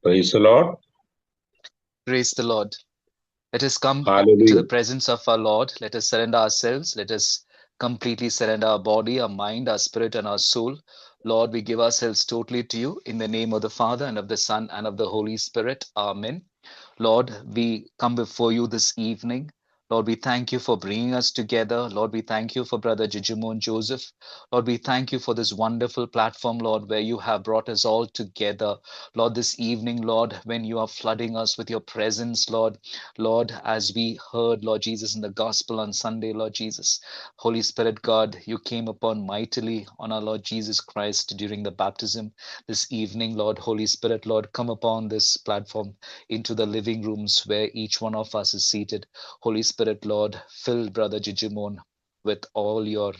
Praise the Lord. Praise the Lord. Let us come into Hallelujah. the presence of our Lord. Let us surrender ourselves. Let us completely surrender our body, our mind, our spirit, and our soul. Lord, we give ourselves totally to you in the name of the Father and of the Son and of the Holy Spirit. Amen. Lord, we come before you this evening. Lord, we thank you for bringing us together. Lord, we thank you for Brother Jijimon Joseph. Lord, we thank you for this wonderful platform, Lord, where you have brought us all together. Lord, this evening, Lord, when you are flooding us with your presence, Lord, as we heard, Lord Jesus, in the gospel on Sunday, Lord Jesus, Holy Spirit, God, you came upon mightily on our Lord Jesus Christ during the baptism. This evening, Lord, Holy Spirit, Lord, come upon this platform into the living rooms where each one of us is seated. Holy Spirit, Lord, fill Brother Jijimon with all your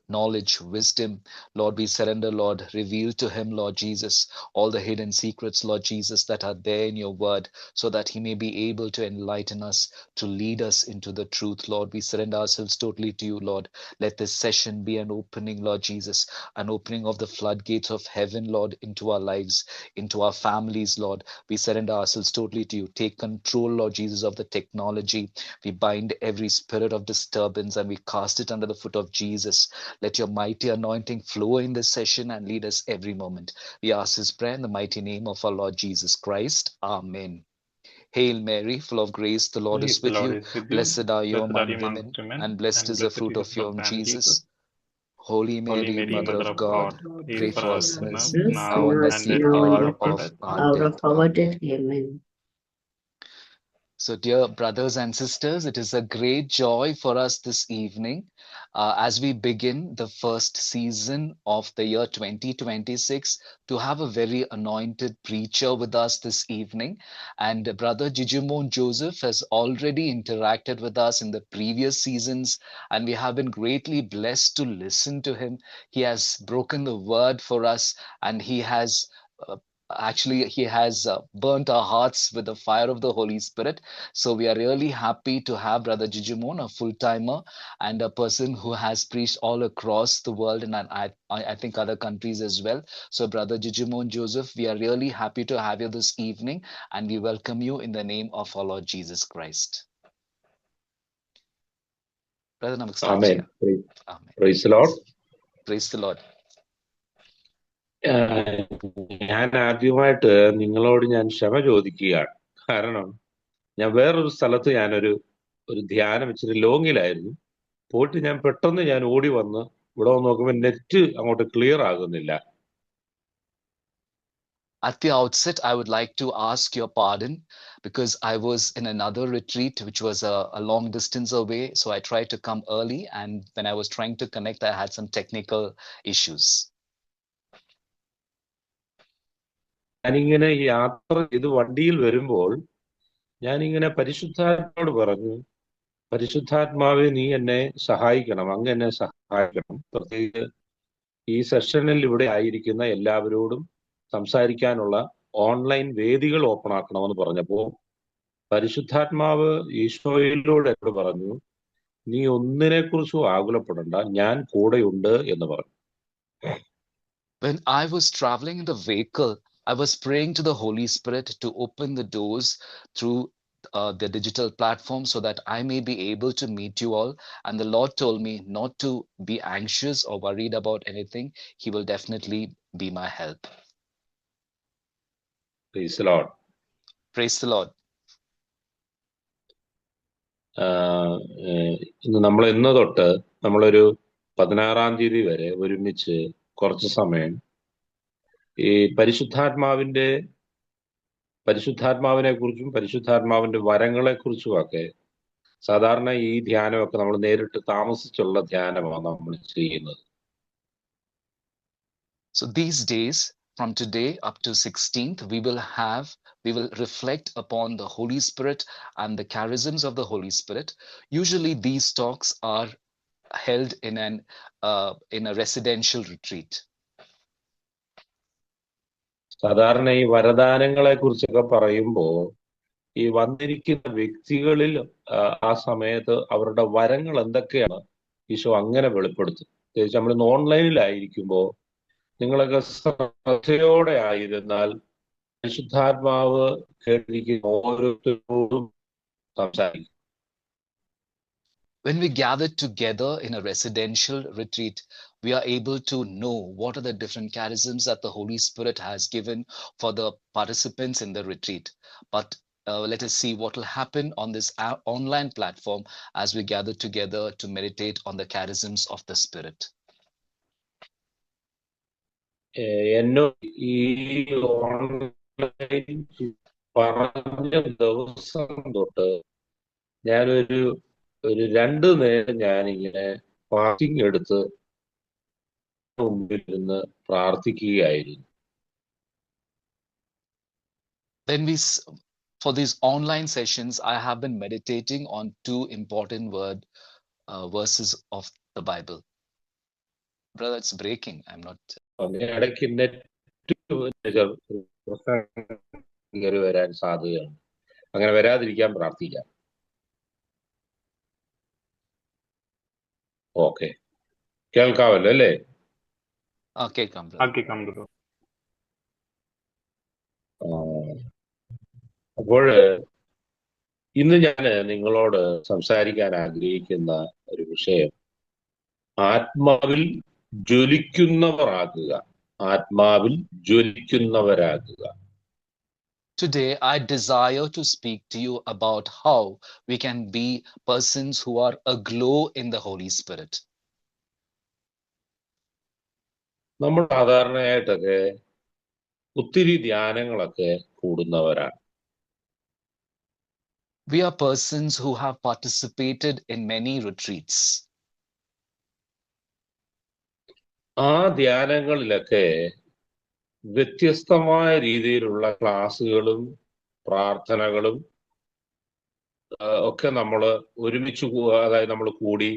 knowledge, wisdom. Lord, we surrender, Lord. Reveal to him, Lord Jesus, all the hidden secrets, Lord Jesus, that are there in your word, so that he may be able to enlighten us, to lead us into the truth, Lord. We surrender ourselves totally to you, Lord. Let this session be an opening, Lord Jesus, an opening of the floodgates of heaven, Lord, into our lives, into our families, Lord. We surrender ourselves totally to you. Take control, Lord Jesus, of the technology. We bind every spirit of disturbance and we cast it under the foot of Jesus. Let your mighty anointing flow in this session and lead us every moment. We ask this prayer in the mighty name of our Lord Jesus Christ. Amen. Hail Mary, full of grace, the Lord is The with Lord you. is with you. Blessed are you Blessed are you among amongst women, women, and blessed is the blessed fruit is the of fruit your of womb, thy womb, Jesus. Jesus. Holy Holy Mary, Mary, Mother Mother of of God, God, pray pray for for us us sinners, sinners, now now and at and the at the hour hour of our of death. our Amen. death. Amen. So, dear brothers and sisters, it is a great joy for us this evening as we begin the first season of the year 2026 to have a very anointed preacher with us this evening. And Brother Jijimon Joseph has already interacted with us in the previous seasons, and we have been greatly blessed to listen to him. He has broken the word for us, and he has burnt our hearts with the fire of the Holy Spirit. So we are really happy to have Brother Jijimon, a full-timer and a person who has preached all across the world, and I think other countries as well. So Brother Jijimon Joseph, we are really happy to have you this evening, and we welcome you in the name of our Lord Jesus Christ. Brother, namaste. Amen. Amen. Praise the Lord. Praise the Lord. ഞാൻ ആദ്യമായിട്ട് നിങ്ങളോട് ഞാൻ ക്ഷമ ചോദിക്കുകയാണ്. കാരണം ഞാൻ വേറൊരു സ്ഥലത്ത് ഞാനൊരു ധ്യാനം ഇച്ചിരി ലോങ്ങിലായിരുന്നു. പോയിട്ട് ഞാൻ പെട്ടെന്ന് ഞാൻ ഓടി വന്ന് ഇവിടെ വന്ന് നോക്കുമ്പോൾ നെറ്റ് അങ്ങോട്ട് ക്ലിയർ ആകുന്നില്ല. At the outset, I would like to ask your pardon because I was in another retreat, which was a long distance away. So I tried to come early, and when I was trying to connect, I had some technical issues. ഞാനിങ്ങനെ യാത്ര ചെയ്ത് വണ്ടിയിൽ വരുമ്പോൾ ഞാനിങ്ങനെ പരിശുദ്ധാത്മാവോട് പറഞ്ഞു, പരിശുദ്ധാത്മാവെ നീ എന്നെ സഹായിക്കണം, അങ്ങ് എന്നെ സഹായിക്കണം. പ്രത്യേകിച്ച് ഈ സെഷനിൽ ഇവിടെ ആയിരിക്കുന്ന എല്ലാവരോടും സംസാരിക്കാനുള്ള ഓൺലൈൻ വേദികൾ ഓപ്പൺ ആക്കണമെന്ന് പറഞ്ഞപ്പോ പരിശുദ്ധാത്മാവ് ഈശോയിലൂടെ എന്നോട് പറഞ്ഞു, നീ ഒന്നിനെ കുറിച്ചും ആകുലപ്പെടണ്ട, ഞാൻ കൂടെയുണ്ട് എന്ന് പറഞ്ഞു. When I was traveling in the vehicle, I was praying to the Holy Spirit to open the doors through the digital platform so that I may be able to meet you all. And the Lord told me not to be anxious or worried about anything. He will definitely be my help. Praise the Lord. Praise the Lord. ഇന്ന് തൊട്ട് നമ്മളൊരു 16-ാം തീയതി വരെ ഒരുമിച്ച് കുറച്ച് സമയം ഈ പരിശുദ്ധാത്മാവിനെ കുറിച്ചും പരിശുദ്ധാത്മാവിന്റെ വരങ്ങളെ കുറിച്ചുമൊക്കെ സാധാരണ ഈ ധ്യാനമൊക്കെ നമ്മൾ നേരിട്ട് താമസിച്ചുള്ള ധ്യാനമാണ് നമ്മൾ ചെയ്യുന്നത്. So these days, from today up to 16th, we will reflect upon the Holy Spirit and the charisms of the Holy Spirit. Usually these talks are held in a residential retreat. സാധാരണ ഈ വരദാനങ്ങളെ കുറിച്ചൊക്കെ പറയുമ്പോൾ ഈ വന്നിരിക്കുന്ന വ്യക്തികളിൽ ആ സമയത്ത് അവരുടെ വരങ്ങൾ എന്തൊക്കെയാണ് ഈശോ അങ്ങനെ വെളിപ്പെടുത്തും. പ്രത്യേകിച്ച് നമ്മളിന്ന് ഓൺലൈനിലായിരിക്കുമ്പോൾ നിങ്ങളൊക്കെ ശ്രദ്ധയോടെ ആയിരുന്നാൽ പരിശുദ്ധാത്മാവ് കേട്ടിരിക്കുന്ന ഓരോരുത്തരോടും സംസാരിക്കും. When we gather together in a residential retreat, we are able to know what are the different charisms that the Holy Spirit has given for the participants in the retreat. But let us see what will happen on this online platform as we gather together to meditate on the charisms of the Spirit. എന്നോട് ഈ online പറഞ്ഞ ദിവസം തൊട്ട് ഞാനൊരു 2 നേരം ഞാനിങ്ങനെ fasting എടുത്ത് മുമ്പിൽ നിന്ന് പ്രാർത്ഥിക്കുകയായിരുന്നു. Then for these online sessions, I have been meditating on 2 important verses of the Bible. Brother, it's breaking. I'm not. ഇടയ്ക്ക് നെറ്റ് കയറി വരാൻ സാധ്യതയാണ്. അങ്ങനെ വരാതിരിക്കാൻ പ്രാർത്ഥിക്കാം. ഓക്കെ, കേൾക്കാമല്ലോ അല്ലേ? കേൾക്കാം. അപ്പോൾ ഇന്ന് ഞാൻ നിങ്ങളോട് സംസാരിക്കാൻ ആഗ്രഹിക്കുന്ന ഒരു വിഷയം ആത്മാവിൽ ജ്വലിക്കുന്നവരാകുക. ആത്മാവിൽ ജ്വലിക്കുന്നവരാകുക. Today, I desire to speak to you about how we can be persons who are aglow in the Holy Spirit. നമ്മൾ സാധാരണയായിട്ടൊക്കെ ഒത്തിരി ധ്യാനങ്ങളൊക്കെ കൂടുന്നവരാണ്. We are persons who have participated in many retreats. ആ ധ്യാനങ്ങളിലൊക്കെ വ്യത്യസ്തമായ രീതിയിലുള്ള ക്ലാസ്സുകളും പ്രാർത്ഥനകളും ഒക്കെ നമ്മൾ ഒരുമിച്ച് അതായത് നമ്മൾ കൂടി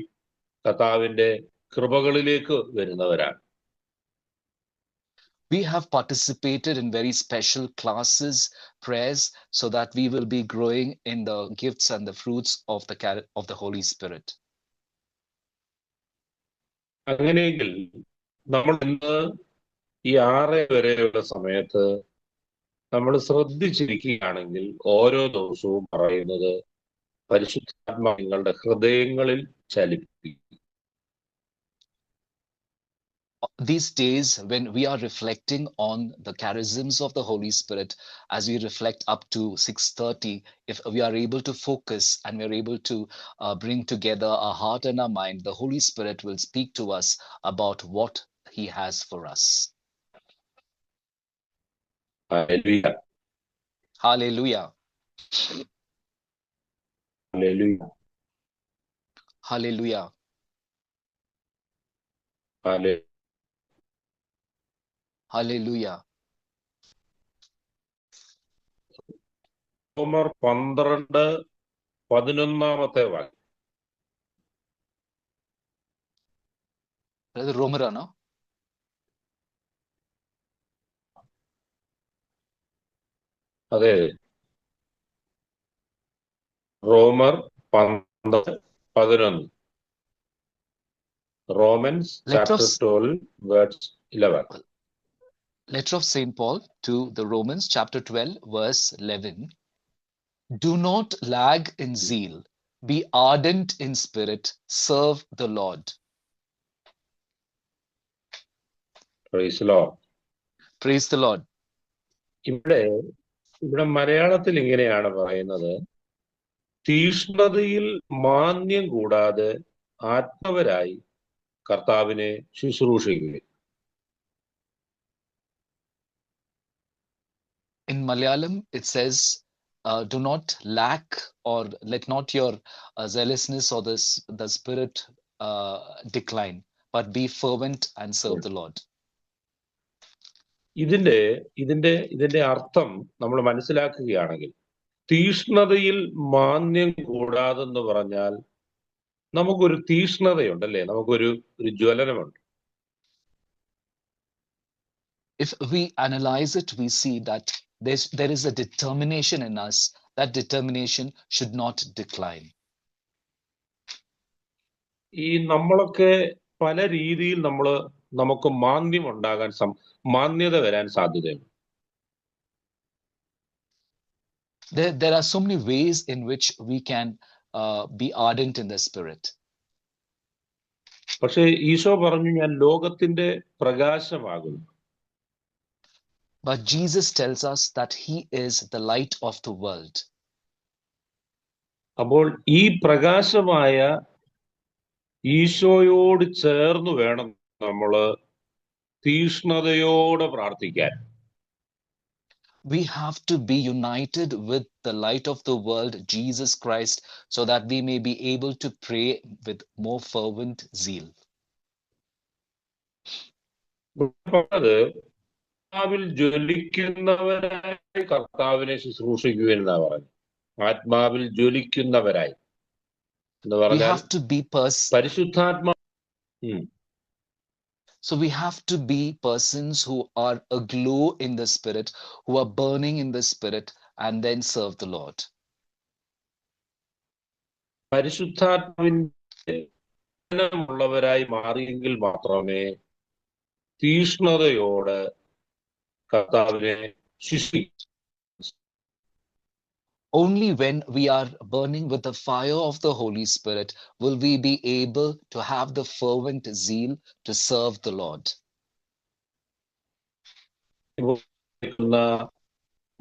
കർത്താവിന്റെ കൃപകളിലേക്ക് വരുന്നവരാണ്. We have participated in very special classes, prayers, so that we will be growing in the gifts and the fruits of the Holy Spirit. അങ്ങനെയെങ്കിൽ നമ്മൾ ഇന്ന് ഈ 6 വരെയുള്ള സമയത്ത് നമ്മൾ ശ്രദ്ധിച്ചിരിക്കുകയാണെങ്കിൽ ഓരോ ദിവസവും പറയുന്നത് പരിശുദ്ധാത്മാ നിങ്ങളുടെ ഹൃദയങ്ങളിൽ ചലിപ്പിക്കും. These days, when we are reflecting on the charisms of the Holy Spirit, as we reflect up to 6:30, if we are able to focus and we are able to bring together our heart and our mind, the Holy Spirit will speak to us about what He has for us. Hallelujah. Hallelujah. Hallelujah. Hallelujah. Hallelujah. Hallelujah. റോമർ 12:11 വാക്യം. Brother Romarano? അതെ, റോമർ 12:11. Romans chapter 12 verse 11. Letter of St. Paul to the Romans chapter 12 verse 11. Do not lag in zeal, be ardent in spirit, serve the Lord. Praise the Lord. Praise the Lord. ഇവിടെ മലയാളത്തിൽ ഇങ്ങനെയാണ് പറയുന്നത്, തീഷ്ണതയിൽ മാന്യം കൂടാതെ ആത്മവരായി കർത്താവിനെ ശുശ്രൂഷിക്കുക. In Malayalam, it says, do not lack or let not your zealousness or the spirit decline, but be fervent and serve the Lord. ഇതിന്റെ അർത്ഥം നമ്മൾ മനസ്സിലാക്കുകയാണെങ്കിൽ, തീഷ്ണതയിൽ മാന്യം കൂടാതെന്ന് പറഞ്ഞാൽ നമുക്കൊരു തീഷ്ണതയുണ്ടല്ലേ, നമുക്കൊരു ജ്വലനമുണ്ട്. If we analyze it, we see that there is a determination in us. That determination should not decline. ഈ നമ്മളൊക്കെ പല രീതിയിൽ നമുക്ക് മാന്യത വരാൻ സാധ്യതയുണ്ട്. There are so many ways in which we can be ardent in the Spirit. പക്ഷെ ഈശോ പറഞ്ഞു, ഞാൻ ലോകത്തിന്റെ പ്രകാശമാകുന്നു. But Jesus tells us that he is the light of the world. അപ്പോൾ ഈ പ്രകാശമായ ഈശോയോട് ചേർന്ന് വേണം നമ്മള് തീഷ്ണതയോടെ പ്രാർത്ഥിക്കാൻ. We have to be united with the light of the world, Jesus Christ, so that we may be able to pray with more fervent zeal. ആത്മാവിൽ ജ്വലിക്കുന്നവരായി കർത്താവിനെ ശുശ്രൂഷിക്കുവാൻ എന്നാ പറഞ്ഞു. ആത്മാവിൽ ജ്വലിക്കുന്നവരായി എന്ന് We പറഞ്ഞാൽ have to be പരിശുദ്ധാത്മാ So we have to be persons who are aglow in the Spirit, who are burning in the Spirit, and then serve the Lord. പരിശുദ്ധാത്മാവിന്റെ ഉള്ളവരായി മാറിയെങ്കിൽ മാത്രമേ തീഷ്ണതയോടെ കർത്താവിനെ ശുശ്രൂഷിക്കൂ. Only when we are burning with the fire of the Holy Spirit will we be able to have the fervent zeal to serve the Lord.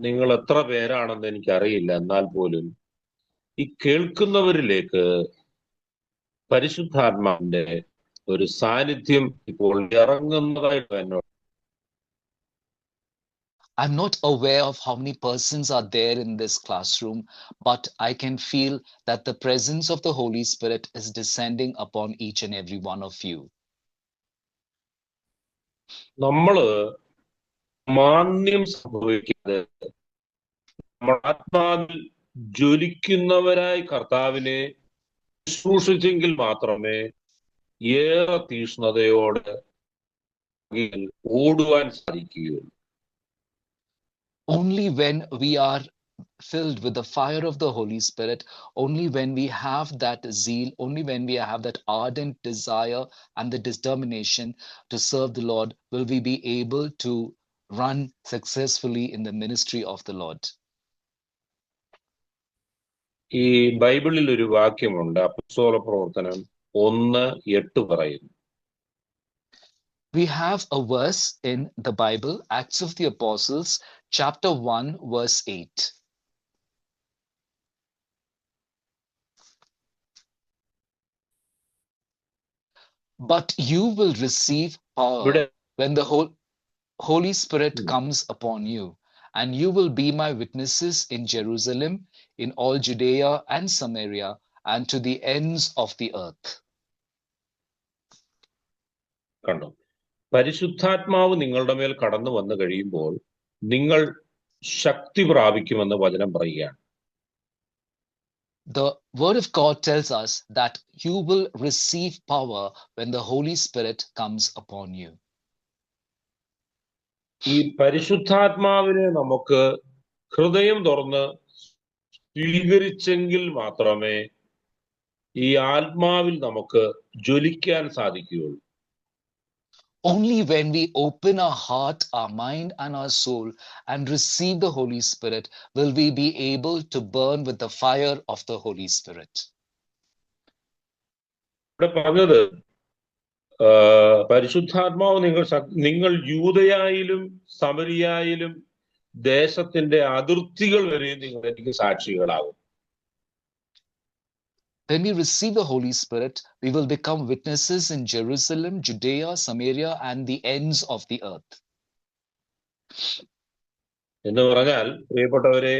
നിങ്ങൾ എത്ര പേരാണെന്ന് എനിക്കറിയില്ല, എന്നാൽ പോലും ഈ കേൾക്കുന്നവരിലേക്ക് പരിശുദ്ധാത്മാവിന്റെ ഒരു സാന്നിധ്യം ഇപ്പോൾ ഇറങ്ങുന്നതായിട്ട് എന്നോട്. I'm not aware of how many persons are there in this classroom, but I can feel that the presence of the Holy Spirit is descending upon each and every one of you. നമ്മള് മാന്യം സംഭവിക്കാതെ നമ്മുടെ ആത്മാവിൽ ജ്വലിക്കുന്നവരായി കർത്താവിനെ ശുശ്രൂഷിച്ചെങ്കിൽ മാത്രമേ ഏറെ തീഷ്ണതയോടെ ഓടുവാൻ സാധിക്കുകയുള്ളൂ. Only when we are filled with the fire of the Holy Spirit, only when we have that zeal, only when we have that ardent desire and the determination to serve the Lord, will we be able to run successfully in the ministry of the Lord. ഈ ബൈബിളിൽ ഒരു വാക്യമുണ്ട്, അപ്പോസ്തല പ്രവർത്തനം 1:8 പറയുന്നു. We have a verse in the Bible, Acts of the Apostles, chapter 1, verse 8. But you will receive power when the Holy Spirit comes upon you, and you will be my witnesses in Jerusalem, in all Judea and Samaria, and to the ends of the earth. കണ്ടോ, പരിശുദ്ധാത്മാവ് നിങ്ങളുടെ മേൽ കടന്നു വന്നു കഴിയുമ്പോൾ നിങ്ങൾ ശക്തി പ്രാപിക്കുമെന്ന് വചനം പറയുകയാണ്. The word of God tells us that you will receive power when the Holy Spirit comes upon you. ഈ പരിശുദ്ധാത്മാവിനെ നമുക്ക് ഹൃദയം തുറന്ന് സ്വീകരിച്ചെങ്കിൽ മാത്രമേ ഈ ആത്മാവിൽ നമുക്ക് ജ്വലിക്കാൻ സാധിക്കുകയുള്ളൂ. Only when we open our heart, our mind, and our soul and receive the Holy Spirit will we be able to burn with the fire of the Holy Spirit. ഇവിടെ പറഞ്ഞത് പരിശുദ്ധാത്മാവ് നിങ്ങൾ യൂദയായിലും സമരിയായിലും ദേശത്തിന്റെ അതിർത്തികൾ വരെ നിങ്ങൾ എനിക്ക് സാക്ഷികളാകും. When we receive the Holy Spirit, we will become witnesses in Jerusalem, Judea, Samaria, and the ends of the earth. എന്ന് പറഞ്ഞാൽ പ്രിയപ്പെട്ടവരെ,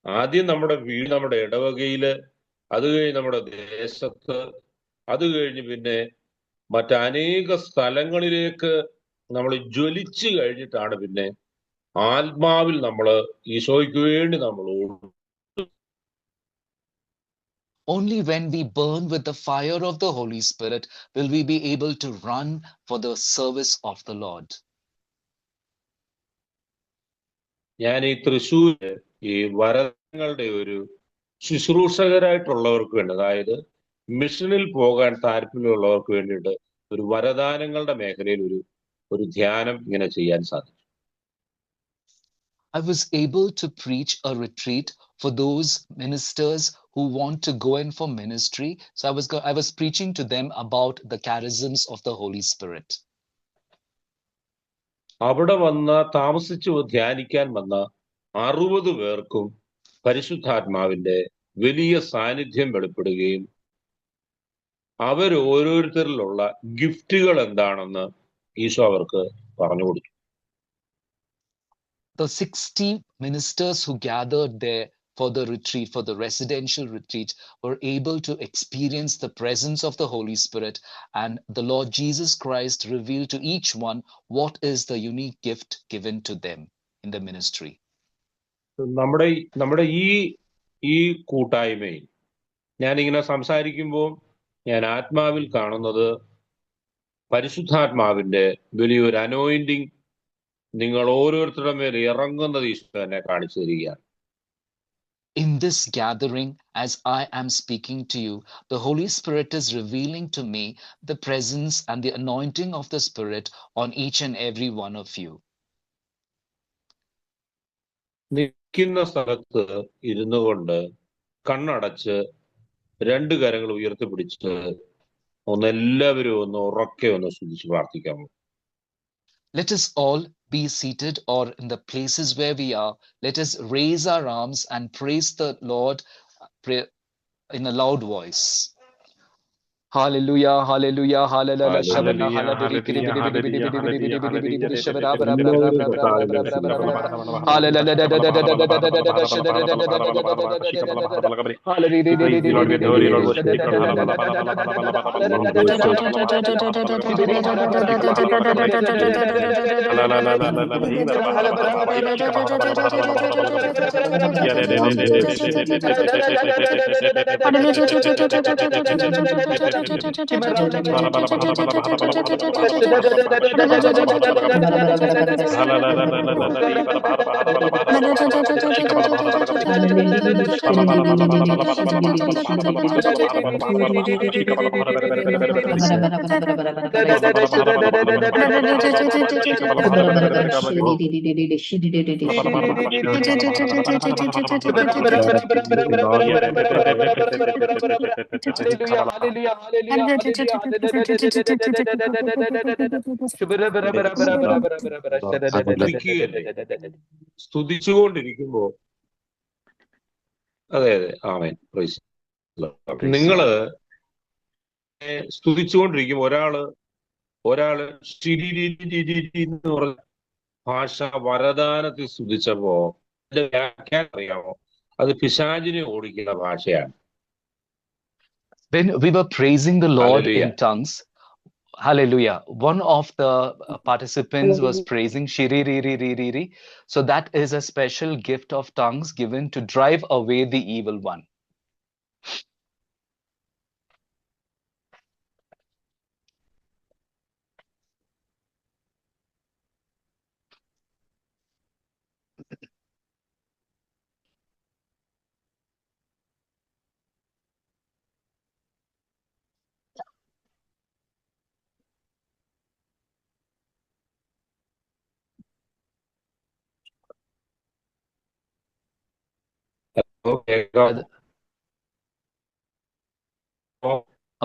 ആദ്യം നമ്മുടെ വീട്, നമ്മുടെ ഇടവകയില്, അത് കഴിഞ്ഞ് നമ്മുടെ ദേശത്ത്, അത് കഴിഞ്ഞ് പിന്നെ മറ്റനേക സ്ഥലങ്ങളിലേക്ക് നമ്മൾ ജ്വലിച്ചു കഴിഞ്ഞിട്ടാണ് പിന്നെ ആത്മാവിൽ നമ്മൾ ഈശോയ്ക്ക് വേണ്ടി നമ്മൾ ഓടും. Only when we burn with the fire of the Holy Spirit will we be able to run for the service of the Lord. ഞാൻ ഈ തൃശ്ശൂര് ഈ വരങ്ങളുടെ ഒരു ശുശ്രൂഷകരായിട്ടുള്ളവർക്ക് വേണ്ടി, അതായത് മിഷനിൽ പോകാൻ താല്പര്യമുള്ളവർക്ക് വേണ്ടിയിട്ട് ഒരു വരദാനങ്ങളുടെ മേഖലയിൽ ഒരു ധ്യാനം ഇങ്ങനെ ചെയ്യാൻ സാധിച്ചു. I was able to preach a retreat for those ministers who want to go in for ministry. So I was preaching to them about the charisms of the Holy Spirit. അവിടെ വന്ന് താമസിച്ചു ധ്യാനിക്കാൻ വന്ന 60 പേർക്കും പരിശുദ്ധാത്മാവിന്റെ വലിയ സാന്നിധ്യം വെളിപ്പെടുകയും അവർ ഓരോരുത്തരിലുള്ള ഗിഫ്റ്റുകൾ എന്താണെന്ന് ഈശോ അവർക്ക് പറഞ്ഞു കൊടുത്തു. The 60 ministers who gathered there for the retreat, for the residential retreat, were able to experience the presence of the Holy Spirit, and the Lord Jesus Christ revealed to each one what is the unique gift given to them in the ministry. നമ്മുടെ ഈ കൂട്ടായ്മയിൽ ഞാനിങ്ങനെ സംസാരിക്കുമ്പോൾ ഞാൻ ആത്മാവിൽ കാണുന്നത് പരിശുദ്ധാത്മാവിന്റെ വലിയൊരു അനോയിന്റിങ് നിങ്ങൾ ഓരോരുത്തരുടെ മേൽ ഇറങ്ങുന്നത് ഈശോ എന്നെ കാണിച്ചു തരികയാണ്. In this gathering, as I am speaking to you, the Holy Spirit is revealing to me the presence and the anointing of the Spirit on each and every one of you. നിൽക്കുന്ന സ്ഥലത്ത് ഇരുന്നു കൊണ്ട് കണ്ണടച്ച് 2 കരങ്ങൾ ഉയർത്തിപ്പിടിച്ച് എല്ലാവരും ഉറക്കെ സ്തുതിച്ച് പ്രാർത്ഥിക്കാമോ? Let us all be seated, or in the places where we are, let us raise our arms and praise the Lord in a loud voice. Hallelujah, hallelujah, hallelujah, shabana halabiri kiri biri biri biri biri biri biri biri biri biri shabara bra bra bra bra bra bra bra bra bra hallelujah da da da da da da da da da da shada da da da da da da സ്തുതിച്ചുകൊണ്ടിരിക്കുമ്പോ അതെ ആമേൻ price. നിങ്ങള് സ്തുതിച്ചുകൊണ്ടിരിക്കുമ്പോ ഒരാള് എന്ന് പറഞ്ഞ ഭാഷ വരദാനത്തിൽ സ്തുതിച്ചപ്പോ അതിന്റെ വ്യാഖ്യാനം അറിയാമോ? അത് പിശാചിനെ ഓടിക്കുന്ന ഭാഷയാണ്. When we were praising the Lord in tongues, hallelujah, one of the participants was praising shiri ri ri ri ri ri. So that is a special gift of tongues given to drive away the evil one.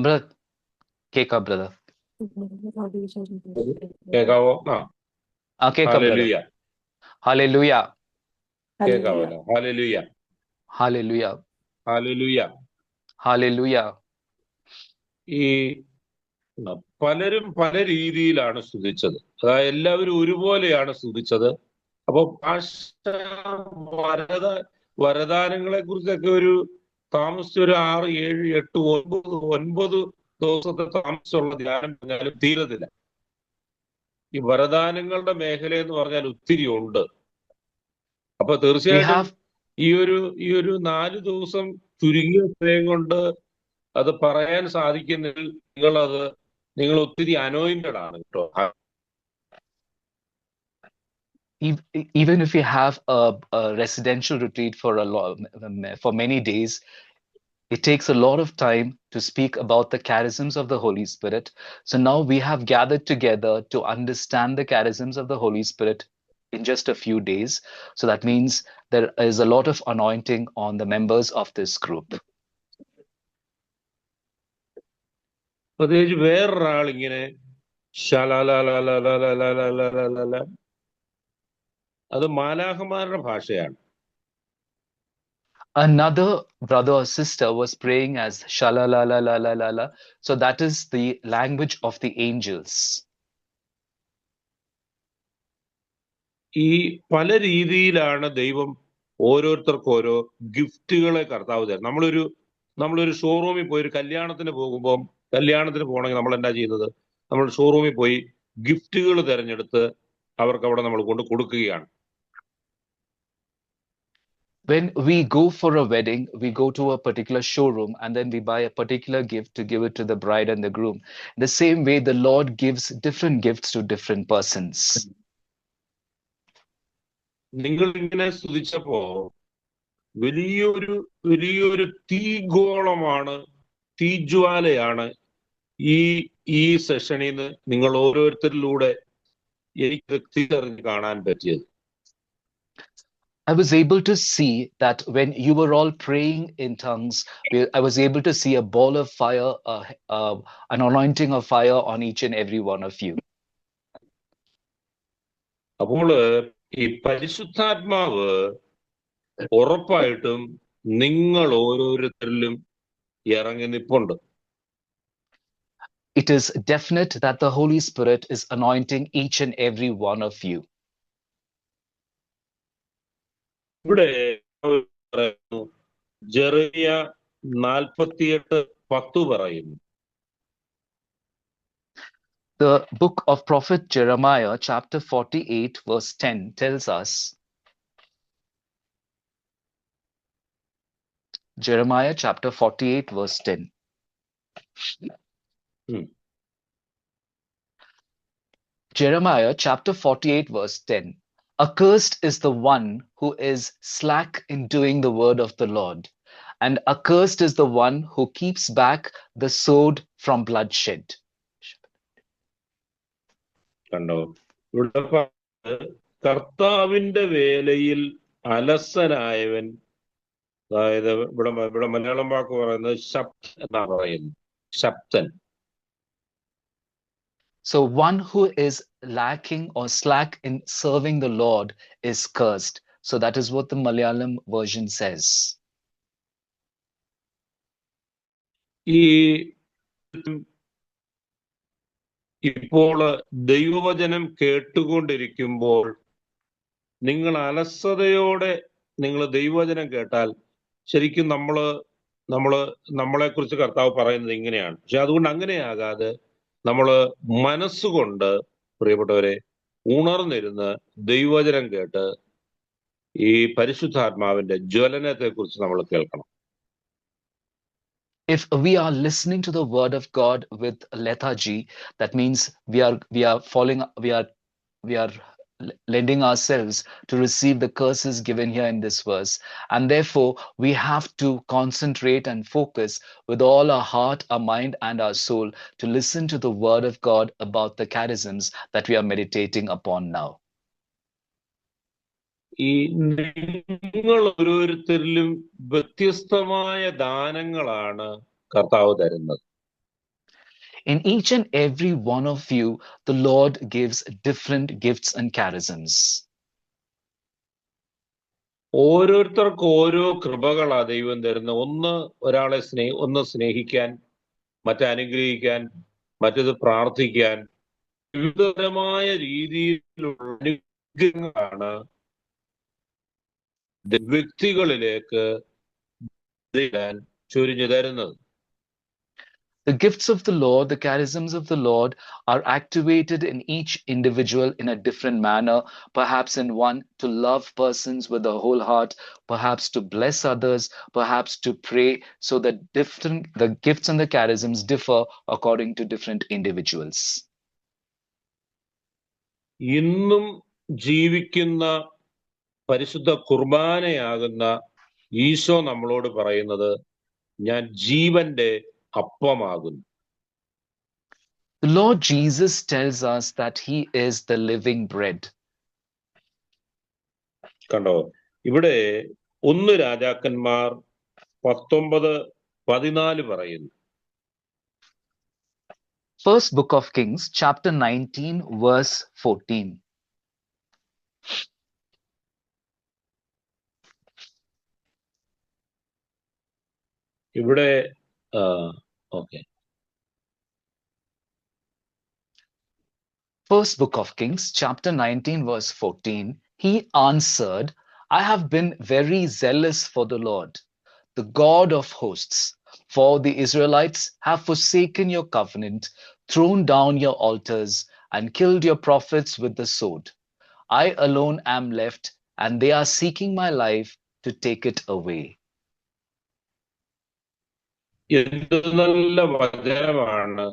Brother, കേക്കാ brother. കേക്കാവോ? കേക്കാം brother. Hallelujah. കേക്കാവല്ലോ? Hallelujah. Hallelujah. Hallelujah. Hallelujah. ഈ പലരും പല രീതിയിലാണ് സ്തുതിച്ചത്. അതായത് എല്ലാവരും ഒരുപോലെയാണ് സ്തുതിച്ചത്. അപ്പൊ ഭാഷ വരദാനങ്ങളെ കുറിച്ചൊക്കെ ഒരു താമസിച്ച ഒരു 6, 7, 8, 9 ദിവസത്തെ താമസിച്ചുള്ള ധ്യാനം പറഞ്ഞാലും തീരത്തില്ല. ഈ വരദാനങ്ങളുടെ മേഖല എന്ന് പറഞ്ഞാൽ ഒത്തിരി ഉണ്ട്. അപ്പൊ തീർച്ചയായിട്ടും ഈ ഒരു 4 ദിവസം ചുരുങ്ങിയ സമയം കൊണ്ട് അത് പറയാൻ സാധിക്കുന്നതിൽ നിങ്ങൾ ഒത്തിരി അനോയിന്റഡ് ആണ് കേട്ടോ. Even if you have a residential retreat for many days, it takes a lot of time to speak about the charisms of the Holy Spirit. So now we have gathered together to understand the charisms of the Holy Spirit in just a few days. So that means there is a lot of anointing on the members of this group. പ്രത്യേകിച്ച് വേറൊരാൾ ഇങ്ങനെ ശലാലാലാലാലാലാലാലാലാലാല, അത് മാലാഖമാരുടെ ഭാഷയാണ്. Another brother or sister was praying as shalalalalalala. So that is the language of the angels. ഈ പല രീതിയിലാണ് ദൈവം ഓരോരുത്തർക്കും ഓരോ ഗിഫ്റ്റുകളെ കർത്താവ് തരും. നമ്മളൊരു ഷോറൂമിൽ പോയി ഒരു കല്യാണത്തിന് പോകണമെങ്കിൽ നമ്മൾ എന്താ ചെയ്യുന്നത്? നമ്മൾ ഷോറൂമിൽ പോയി ഗിഫ്റ്റുകൾ തിരഞ്ഞെടുത്ത് അവർക്ക് അവിടെ നമ്മൾ കൊണ്ട് കൊടുക്കുകയാണ്. When we go for a wedding, we go to a particular showroom and then we buy a particular gift to give it to the bride and the groom. The same way, the Lord gives different gifts to different persons. നിങ്ങൾ ഇങ്ങനെ സ്തുതിച്ചപ്പോ വലിയൊരു തീഗോളമാണ്, തീജ്വാലയാണ് ഈ സെഷനിൽ നിന്ന് നിങ്ങൾ ഓരോരുത്തരിലൂടെ എനിക്ക് വ്യക്തിയറിഞ്ഞ് കാണാൻ പറ്റിയത്. I was able to see that when you were all praying in tongues, I was able to see a ball of fire, an anointing of fire on each and every one of you. അപ്പോൾ ഈ പരിശുദ്ധാത്മാവ് ഉറപ്പായിട്ടും നിങ്ങൾ ഓരോരുത്തരിലും ഇറങ്ങി നിൽപ്പുണ്ട്. It is definite that the Holy Spirit is anointing each and every one of you. ഇവിടെ ജെറമിയ 48:10 പറയുന്നു. The book of prophet Jeremiah, chapter 48, verse 10, tells us, Jeremiah chapter 48, verse 10. Jeremiah chapter 48, verse 10. Accursed is the one who is slack in doing the word of the Lord, and accursed is the one who keeps back the sword from bloodshed. കണ്ടോ, ഇവിടെ കർത്താവിന്റെ വേലയിൽ അലസനായവൻ, അതായത് ഇവിടെ മലയാളം വാക്ക് പറയുന്നത് ശബ്ദൻ എന്നാ പറയുന്നത്, ശബ്ദൻ. So one who is lacking or slack in serving the Lord is cursed. So that is what the Malayalam version says. ഇപ്പോൾ ദൈവവചനം കേട്ടുകൊണ്ടിരിക്കുമ്പോൾ നിങ്ങൾ അലസതയോടെ നിങ്ങൾ ദൈവവചനം കേട്ടാൽ ശരിക്കും നമ്മളെ കുറിച്ച് കർത്താവ് പറയുന്നത് ഇങ്ങനെയാണ്. പക്ഷെ അതുകൊണ്ട് അങ്ങനെയാകാതെ നമ്മള് മനസ്സുകൊണ്ട് പ്രിയപ്പെട്ടവരെ ഉണർന്നിരുന്ന് ദൈവവചനം കേട്ട് ഈ പരിശുദ്ധാത്മാവിന്റെ ജ്വലനത്തെ കുറിച്ച് നമ്മൾ കേൾക്കണം. If we are listening to the word of God with lethargy, that means we are lending ourselves to receive the curses given here in this verse. And therefore, we have to concentrate and focus with all our heart, our mind, and our soul to listen to the word of God about the charisms that we are meditating upon now. ഈ നിങ്ങൾ ഓരോരുത്തരിലും വ്യത്യസ്തമായ ദാനങ്ങളാണ് കർത്താവ് തരുന്നത്. In each and every one of you, the Lord gives different gifts and charisms. ഓരോരുത്തർക്കും ഓരോ കൃപകളാ ദൈവം തരുന്നത്. ഒന്ന് സ്നേഹിക്കാൻ, മറ്റേ അനുഗ്രഹിക്കാൻ, മറ്റേത് പ്രാർത്ഥിക്കാൻ, വിവിധതരമായ രീതിയിലുള്ള അനുഗ്രഹങ്ങളാണ് വ്യക്തികളിലേക്ക് ചൊരിഞ്ഞു തരുന്നത്. The gifts of the Lord, the charisms of the Lord, are activated in each individual in a different manner. Perhaps in one, to love persons with the whole heart, perhaps to bless others, perhaps to pray. So that the gifts and the charisms differ according to different individuals. ഇന്നും ജീവിക്കുന്ന പരിശുദ്ധ കുർബാനയാകുന്ന ഈശോ നമ്മളോട് പറയുന്നത്, ഞാൻ ജീവന്റെ അപ്പമാകുന്നു. The Lord Jesus tells us that he is the living bread. കണ്ടോ, ഇവിടെ 1 രാജാക്കന്മാർ 19:14 പറയുന്നു. First book of Kings, chapter 19, verse 14. ഇവിടെ okay, First book of Kings, chapter 19, verse 14. He answered, I have been very zealous for the Lord, the God of hosts. For the Israelites have forsaken your covenant, thrown down your altars, and killed your prophets with the sword. I alone am left, and they are seeking my life to take it away. എന്ത് നല്ല വചനമാണ്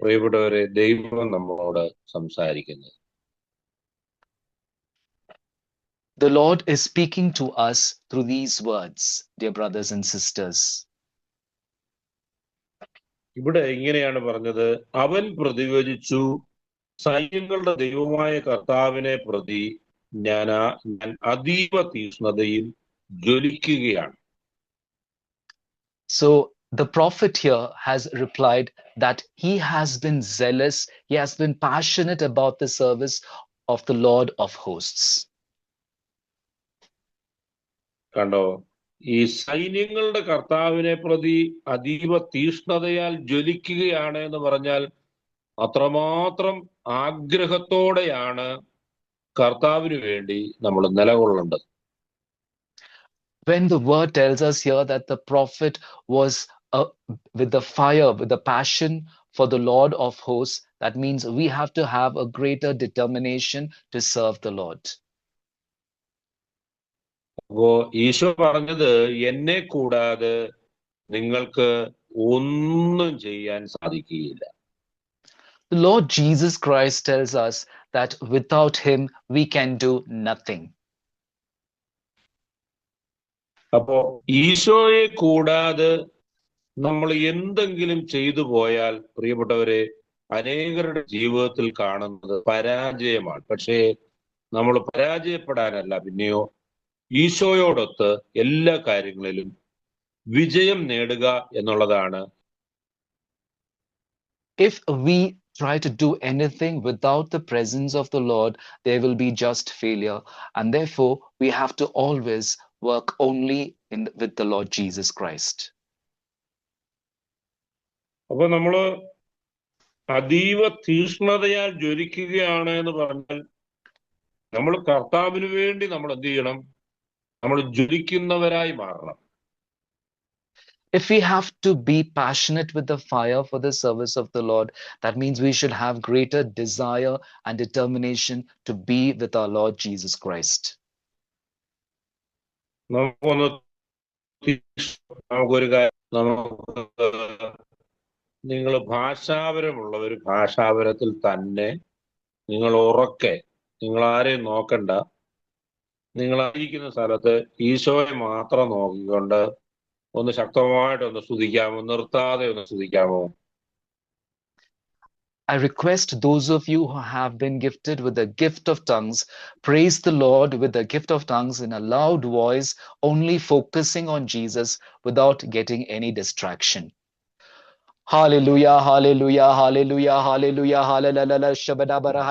പ്രിയപ്പെട്ടവരെ ദൈവം നമ്മളോട് സംസാരിക്കുന്നത്. The Lord is speaking to us through these words, dear brothers and sisters. ഇവിടെ ഇങ്ങനെയാണ് പറഞ്ഞത്, അവൻ പ്രതിവചിച്ചു, സൈന്യങ്ങളുടെ ദൈവമായ കർത്താവിനെ പ്രതി ഞാൻ അതീവ തീക്ഷ്ണതയിൽ ജ്വലിക്കുകയാണ്. So the prophet here has replied that he has been zealous, he has been passionate about the service of the Lord of hosts. കണ്ടോ, ഈ സൈന്യങ്ങളുടെ കർത്താവിനെ പ്രതി അതീവ തീക്ഷ്ണതയാൽ ജ്വലിക്കുകയാണ് എന്ന് പറഞ്ഞാൽ അത്രമാത്രം ആഗ്രഹത്തോടെയാണ് കർത്താവിന് വേണ്ടി നമ്മൾ നിലകൊള്ളേണ്ടത്. When the word tells us here that the prophet was with the fire, with the passion for the Lord of hosts, that means we have to have a greater determination to serve the Lord. അപ്പോ ഈശോ പറഞ്ഞത്, എന്നെ കൂടാതെ നിങ്ങൾക്ക് ഒന്നും ചെയ്യാൻ സാധിക്കുകയില്ല. The Lord Jesus Christ tells us that without him we can do nothing. അപ്പോ ഈശോയെ കൂടാതെ നമ്മൾ എന്തെങ്കിലും ചെയ്തു പോയാൽ പ്രിയപ്പെട്ടവരെ, അനേകരുടെ ജീവിതത്തിൽ കാണുന്നത് പരാജയമാണ്. പക്ഷേ നമ്മൾ പരാജയപ്പെടാനല്ല, പിന്നെയോ ഈശോയോടൊത്ത് എല്ലാ കാര്യങ്ങളിലും വിജയം നേടുക എന്നുള്ളതാണ്. If we try to do anything without the presence of the Lord, there will be just failure. And therefore, we have to always work only with the Lord Jesus Christ. അപ്പൊ നമ്മള് അതീവ തീക്ഷ്ണതയാൽ ജ്വലിക്കുകയാണ് എന്ന് പറഞ്ഞാൽ നമ്മൾ കർത്താവിന് വേണ്ടി നമ്മൾ എന്ത് ചെയ്യണം? നമ്മൾ ജ്വലിക്കുന്നവരായി മാറണം. If we have to be passionate with the fire for the service of the Lord, that means we should have greater desire and determination to be with our Lord Jesus Christ. നമുക്കൊരു കാര്യം, നിങ്ങൾ ഭാഷാപരമുള്ളവർ ഭാഷാപരത്തിൽ തന്നെ നിങ്ങൾ ഉറക്കെ, നിങ്ങൾ ആരെയും നോക്കണ്ട, നിങ്ങളായിരിക്കുന്ന സ്ഥലത്ത് ഈശോയെ മാത്രം നോക്കിക്കൊണ്ട് ഒന്ന് ശക്തമായിട്ടൊന്ന് സ്തുതിക്കാമോ? നിർത്താതെ ഒന്ന് സ്തുതിക്കാമോ? I request those of you who have been gifted with the gift of tongues, praise the Lord with the gift of tongues in a loud voice, only focusing on Jesus without getting any distraction. Hallelujah, hallelujah, hallelujah, hallelujah, hallelujah, shabadabara,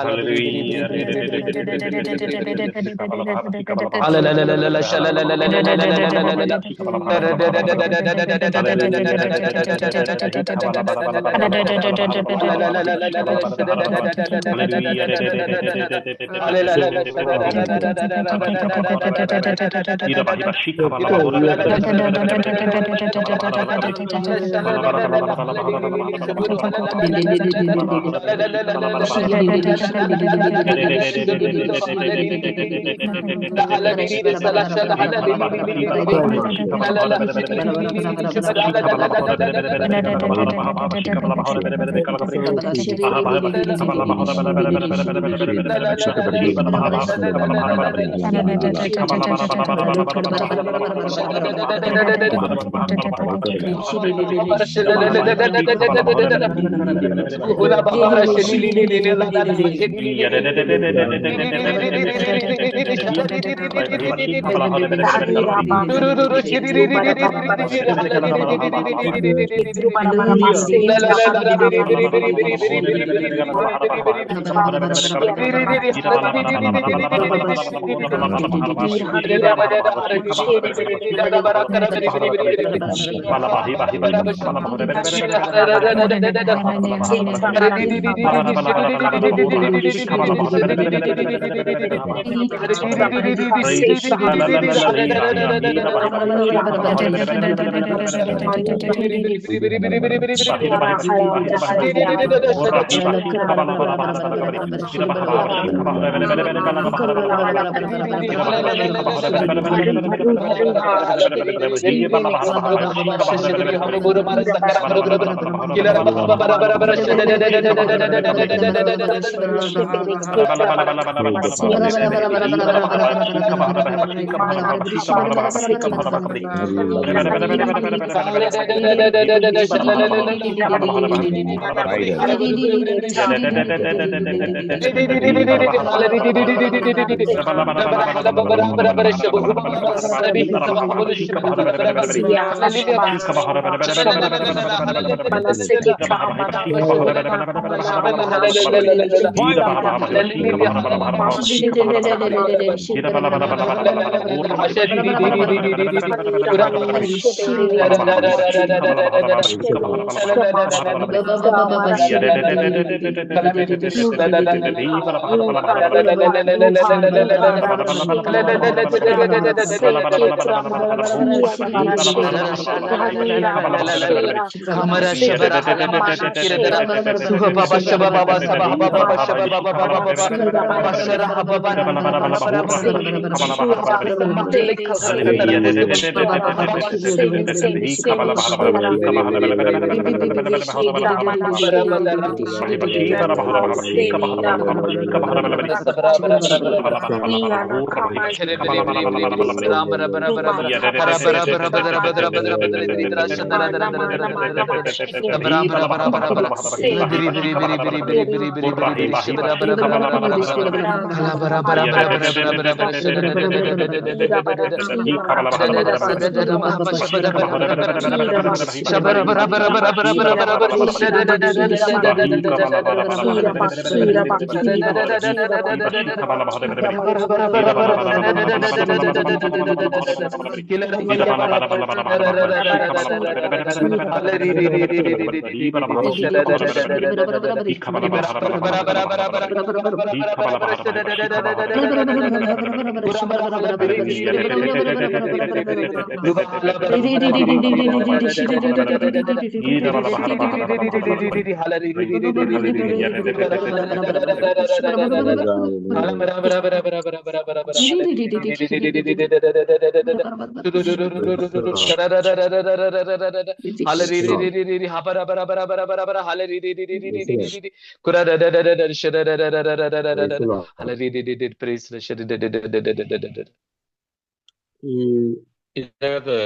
ഇതിനകത്ത്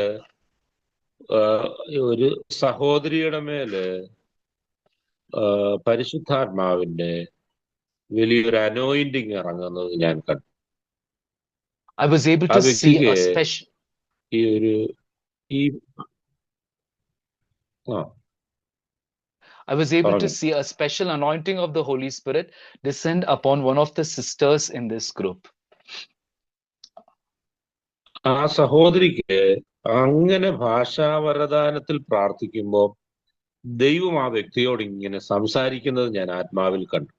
ഒരു സഹോദരിയുടെ മേല് പരിശുദ്ധാത്മാവിന്റെ വലിയൊരു anointing ഇറങ്ങുന്നത് ഞാൻ കണ്ടു. I was able to see a special. I was able to see a special anointing of the Holy Spirit descend upon one of the sisters in this group. ആ സഹോദരിക്ക് അങ്ങനെ ഭാഷാവരദാനത്തിൽ പ്രാർത്ഥിക്കുമ്പോൾ ദൈവം ആ വ്യക്തിയോട് ഇങ്ങനെ സംസാരിക്കുന്നത് ഞാൻ ആത്മാവിൽ കണ്ടു.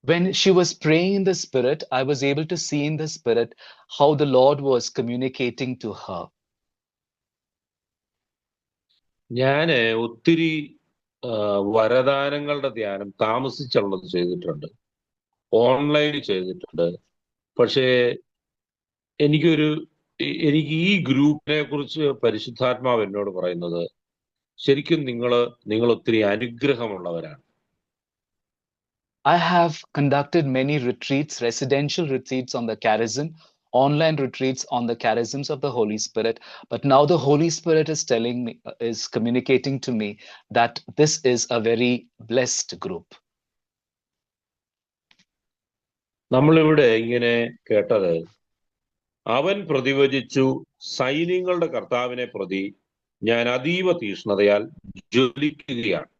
When she was praying in the Spirit, I was able to see in the Spirit how the Lord was communicating to her. ഞാന് ഒത്തിരി വരദാനങ്ങളുടെ ധ്യാനം താമസിച്ചുള്ളത് ചെയ്തിട്ടുണ്ട്, ഓൺലൈനിൽ ചെയ്തിട്ടുണ്ട്. പക്ഷേ എനിക്ക് ഈ ഗ്രൂപ്പിനെ കുറിച്ച് പരിശുദ്ധാത്മാവ് എന്നോട് പറയുന്നത്, ശരിക്കും നിങ്ങൾ ഒത്തിരി അനുഗ്രഹമുള്ളവരാണ്. I have conducted many retreats, residential retreats on the Charism online retreats on the charisms of the Holy Spirit. But now the Holy Spirit is telling me, is communicating to me that this is a very blessed group. നമ്മളിവിടെ ഇങ്ങനെ കേട്ടത്, അവൻ പ്രതിവചിച്ചു, സൈന്യങ്ങളുടെ കർത്താവിനെ പ്രതി ഞാൻ അതീവ തീഷ്ണതയാൽ ജ്വലിക്കുകയാണ്.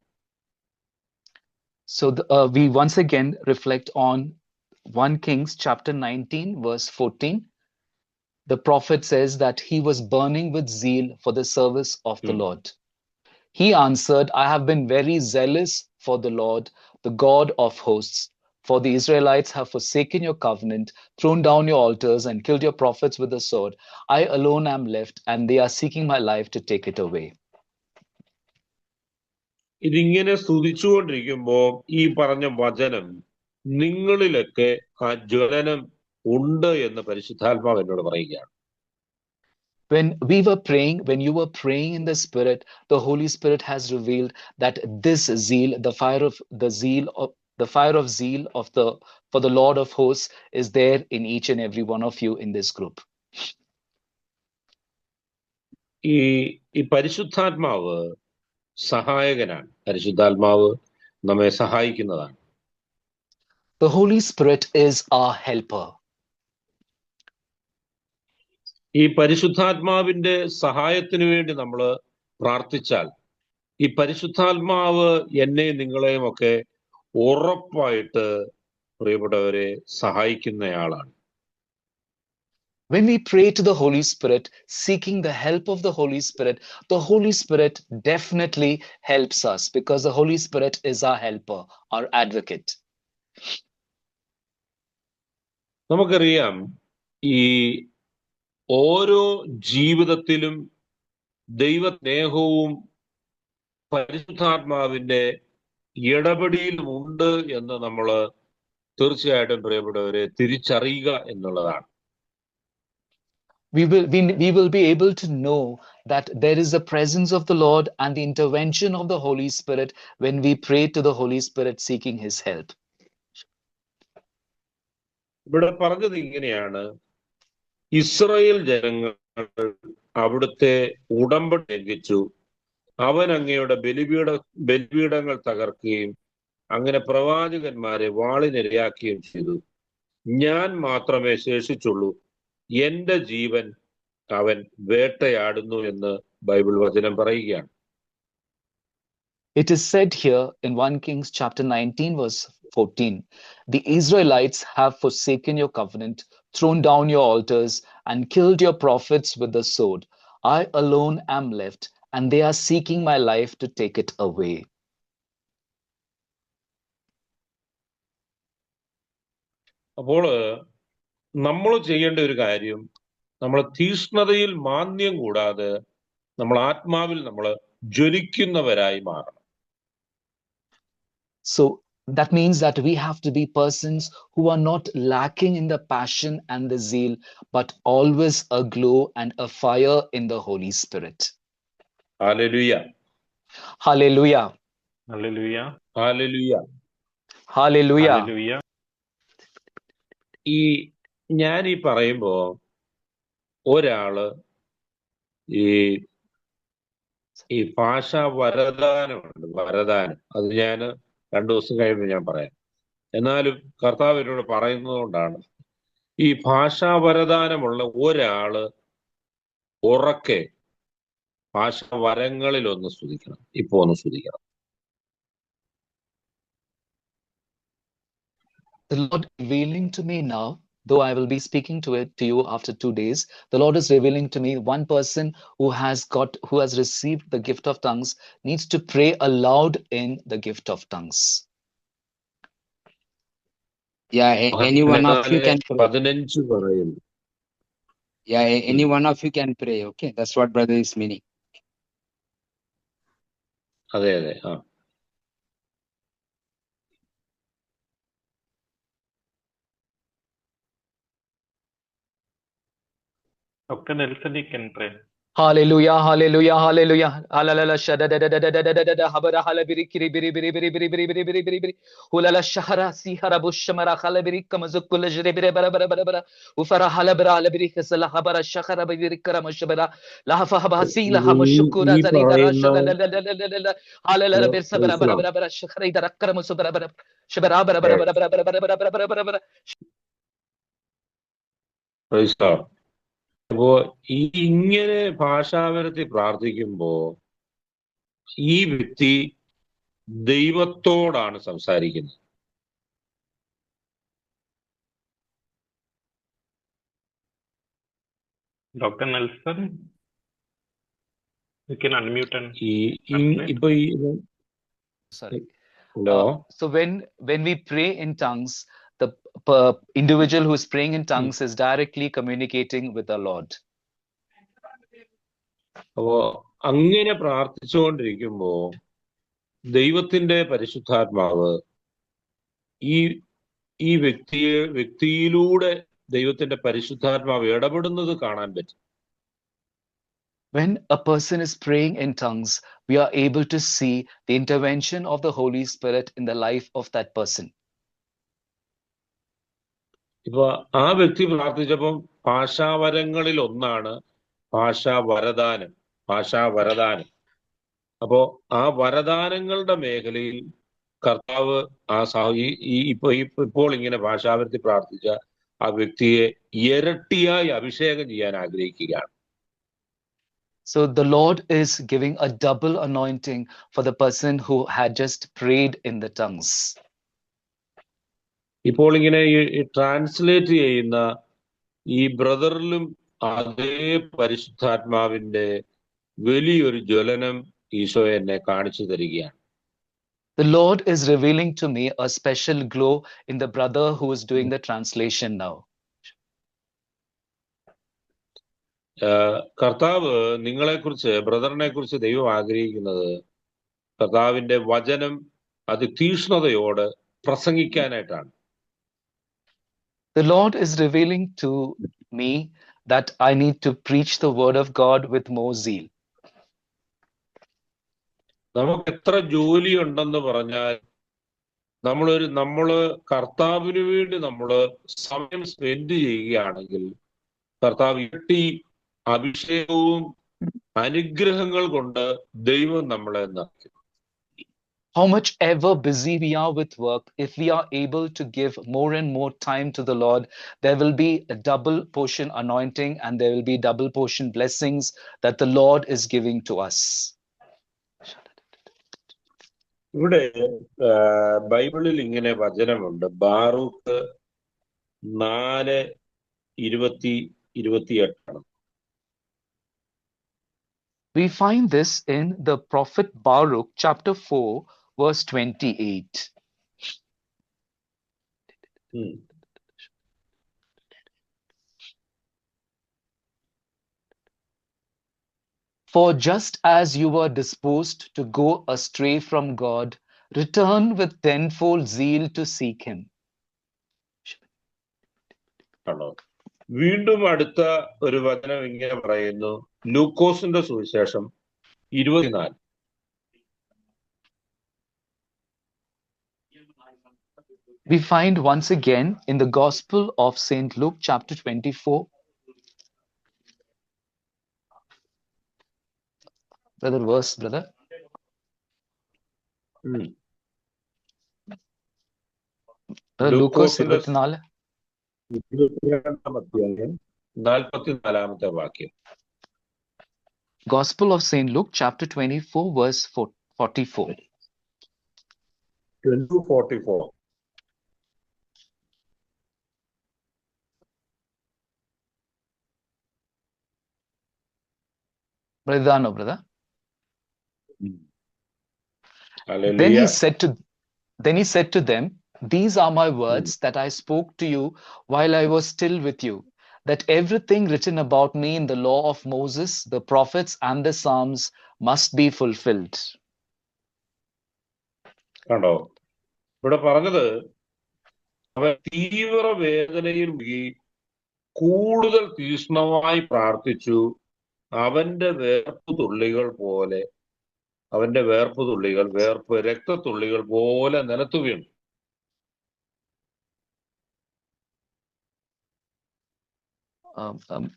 So we once again reflect on 1 Kings chapter 19 verse 14. The prophet says that he was burning with zeal for the service of the Lord. He answered, I have been very zealous for the Lord, the God of hosts. For the Israelites have forsaken your covenant, thrown down your altars, and killed your prophets with the sword. I alone am left, and they are seeking my life to take it away. ഇതിങ്ങനെ സ്തുതിച്ചുകൊണ്ടിരിക്കുമ്പോ ഈ പറഞ്ഞ വചനം നിങ്ങളിലൊക്കെ ആ ജ്വലനം ഉണ്ട് എന്ന് പരിശുദ്ധാത്മാവ് എന്നോട് പറയുകയാണ്. When you were praying in the Spirit, the Holy Spirit has revealed that this zeal, the fire of zeal for the Lord of hosts is there in each and every one of you in this group. ഈ പരിശുദ്ധാത്മാവ് സഹായകനാണ്. പരിശുദ്ധാത്മാവ് നമ്മെ സഹായിക്കുന്നതാണ്. The Holy Spirit is our helper. ഈ പരിശുദ്ധാത്മാവിന്റെ സഹായത്തിന് വേണ്ടി നമ്മൾ പ്രാർത്ഥിച്ചാൽ ഈ പരിശുദ്ധാത്മാവ് എന്നെയും നിങ്ങളെയും ഒക്കെ ഉറപ്പായിട്ട് പ്രിയപ്പെട്ടവരെ സഹായിക്കുന്നയാളാണ്. When we pray to the Holy Spirit, seeking the help of the Holy Spirit definitely helps us, because the Holy Spirit is our helper, our advocate. നമുക്കറിയാം, ഈ ഓരോ ജീവിതത്തിലും ദൈവസ്നേഹവും പരിശുദ്ധാത്മാവിന്റെ ഇടപെടലും ഉണ്ട് എന്ന് നമ്മൾ തീർച്ചയായിട്ടും പ്രിയപ്പെട്ടവരെ തിരിച്ചറിയുക എന്നുള്ളതാണ്. We will be able to know that there is the presence of the Lord and the intervention of the Holy Spirit when we pray to the Holy Spirit seeking his help. ഇവിടെ പറഞ്ഞത് ഇങ്ങനെയാണ്, Israel ജനങ്ങൾ അവിടുത്തെ ഉടമ്പടി ലംഘിച്ചു, അവൻ അങ്ങയുടെ ബലിപീഠങ്ങൾ തകർക്കുകയും അങ്ങനെ പ്രവാചകന്മാരെ വാളിനിരയാക്കുകയും ചെയ്തു. ഞാൻ മാത്രമേ ശേഷിച്ചുള്ളൂ, എന്റെ ജീവൻ അവൻ വേട്ടയാടുന്നു എന്ന് ബൈബിൾ വചനം പറയുകയാണ്. It is said here in 1 Kings chapter 19 verse 14, the Israelites have forsaken your covenant, thrown down your altars, and killed your prophets with the sword. I alone am left, and they are seeking my life to take it away. അപ്പോൾ നമ്മൾ ചെയ്യേണ്ട ഒരു കാര്യം, നമ്മൾ തീഷ്ണതയിൽ മാന്ദ്യം കൂടാതെ നമ്മൾ ആത്മാവിൽ നമ്മൾ ജ്വലിക്കുന്നവരായി മാറണം. So that means that we have to be persons who are not lacking in the passion and the zeal, but always aglow and a fire in the Holy Spirit. Hallelujah. Hallelujah. Hallelujah. Hallelujah. Hallelujah. Hallelujah. ഞാൻ ഈ പറയുമ്പോ ഒരാള് ഈ ഭാഷാ വരദാനമുണ്ട്, വരദാനം. അത് ഞാൻ 2 ദിവസം കഴിയുമ്പോൾ ഞാൻ പറയാം. എന്നാലും കർത്താവ് എന്നോട് പറയുന്നത് കൊണ്ടാണ്. ഈ ഭാഷാ വരദാനമുള്ള ഒരാള് ഉറക്കെ ഭാഷാ വരങ്ങളിൽ ഒന്ന് സ്തുതിക്കണം. ഇപ്പൊ ഒന്ന് സ്തുതിക്കണം. The Lord revealing to me now, though I will be speaking to you after 2 days, the Lord is revealing to me one person who has received the gift of tongues needs to pray aloud in the gift of tongues. Yeah, any one of you can pray. 15 പറയുന്നു. Yeah, any one of you can pray. Okay, that's what brother is meaning. അതെ. Dr. Nelson, you can pray. Hallelujah, hallelujah, hallelujah. Alalala shada da da da da da da da da da habara halabiri kiri biri biri biri biri biri biri biri biri biri. Hulala shahara si harabushamara halabiri kamazukula jire bire bara bara bara bara. Ufara halabara halabiri kasala habara shahara biri karamashabara. Lahafa habasi ഈ lahamushukura ഈ zari dara പറയുന്ന shala la la la la la la la. Halala birsa bara bara മനസ്സിലാവും. bara bara shahara idara karamusu bara bara. Shabara bara bara bara bara bara bara bara bara bara bara. മനസ്സിലാവും. അപ്പോ ഈ ഇങ്ങനെ ഭാഷാപരത്തിൽ പ്രാർത്ഥിക്കുമ്പോ ഈ വ്യക്തി ദൈവത്തോടാണ് സംസാരിക്കുന്നത്. Dr. Nelson, you can unmute and ഈ translate. ഇപ്പൊ ഈ Sorry. Hello So when we pray in tongues, the individual who is praying in tongues is directly communicating with the Lord. അപ്പോ അങ്ങനെ പ്രാർത്ഥിച്ചുകൊണ്ടിരിക്കുമ്പോ ദൈവത്തിന്റെ പരിശുദ്ധാത്മാവ് ഈ ഈ വ്യക്തിയിലൂടെ ദൈവത്തിന്റെ പരിശുദ്ധാത്മാവ് ഇടപെടുന്നത് കാണാൻ പറ്റും. When a person is praying in tongues, we are able to see the intervention of the Holy Spirit in the life of that person. ഇപ്പൊ ആ വ്യക്തി പ്രാർത്ഥിച്ചപ്പം ഭാഷാവരങ്ങളിൽ ഒന്നാണ് ഭാഷാവരദാനം. അപ്പോ ആ വരദാനങ്ങളുടെ മേഖലയിൽ കർത്താവ് ഇപ്പോൾ ഇങ്ങനെ ഭാഷാവരത്തിൽ പ്രാർത്ഥിച്ച ആ വ്യക്തിയെ ഇരട്ടിയായി അഭിഷേകം ചെയ്യാൻ ആഗ്രഹിക്കുകയാണ്. So the Lord is giving a double anointing for the person who had just prayed in the tongues. ഇപ്പോൾ ഇങ്ങനെ ഈ ട്രാൻസ്ലേറ്റ് ചെയ്യുന്ന ഈ ബ്രദറിലും അതേ പരിശുദ്ധാത്മാവിന്റെ വലിയൊരു ജ്വലനം ഈശോ എന്നെ കാണിച്ചു തരികയാണ്. The Lord is revealing to me a special glow in the brother who is doing the translation now. കർത്താവ് നിങ്ങളെക്കുറിച്ച്, ബ്രദറിനെ കുറിച്ച് ദൈവം ആഗ്രഹിക്കുന്നത് കർത്താവിന്റെ വചനം അതിതീക്ഷ്ണതയോട് പ്രസംഗിക്കാനായിട്ടാണ്. The Lord is revealing to me that I need to preach the word of God with more zeal. നമുക്ക് എത്ര ജോലി ഉണ്ടെന്ന് പറഞ്ഞാൽ നമ്മള് കർത്താവിന് വേണ്ടി നമ്മള് സമയം സ്പെൻഡ് ചെയ്യുകയാണെങ്കിൽ കർത്താവ് ഇരട്ടി അഭിഷേകവും അനുഗ്രഹങ്ങൾ കൊണ്ട് ദൈവം നമ്മളെ നിറയ്ക്കും. How much ever busy we are with work, if we are able to give more and more time to the Lord, there will be a double portion anointing and there will be double portion blessings that the Lord is giving to us. ഇവിടെ ബൈബിളിൽ ഇങ്ങനെ വചനമുണ്ട്. Baruch 4:28. We find this in the prophet Baruch chapter 4 verse 28. For just as you were disposed to go astray from God, return with tenfold zeal to seek him. വീണ്ടും അടുത്ത ഒരു വചനം ഇങ്ങനെ പറയുന്നു. ലൂക്കോസിന്റെ സുവിശേഷം 24. We find once again in the Gospel of St. Luke chapter 24. Brother, verse, brother. Lucas 24. 44 വാക്യം. Gospel of St. Luke chapter 24 verse 44. 44. Brother, no, brother. Hallelujah. Then he said to them, "These are my words that I spoke to you while I was still with you, that everything written about me in the law of Moses, the prophets, and the Psalms must be fulfilled." കണ്ടോ ഇവിടെ പറഞ്ഞത്? അവൻ തീവ്ര വേദനയിൽ കൂടുതൽ തീക്ഷ്ണമായി പ്രാർത്ഥിച്ചു. അവന്റെ വേർപ്പ് തുള്ളികൾ പോലെ, അവന്റെ രക്തത്തുള്ളികൾ പോലെ നിലത്തു വീണു.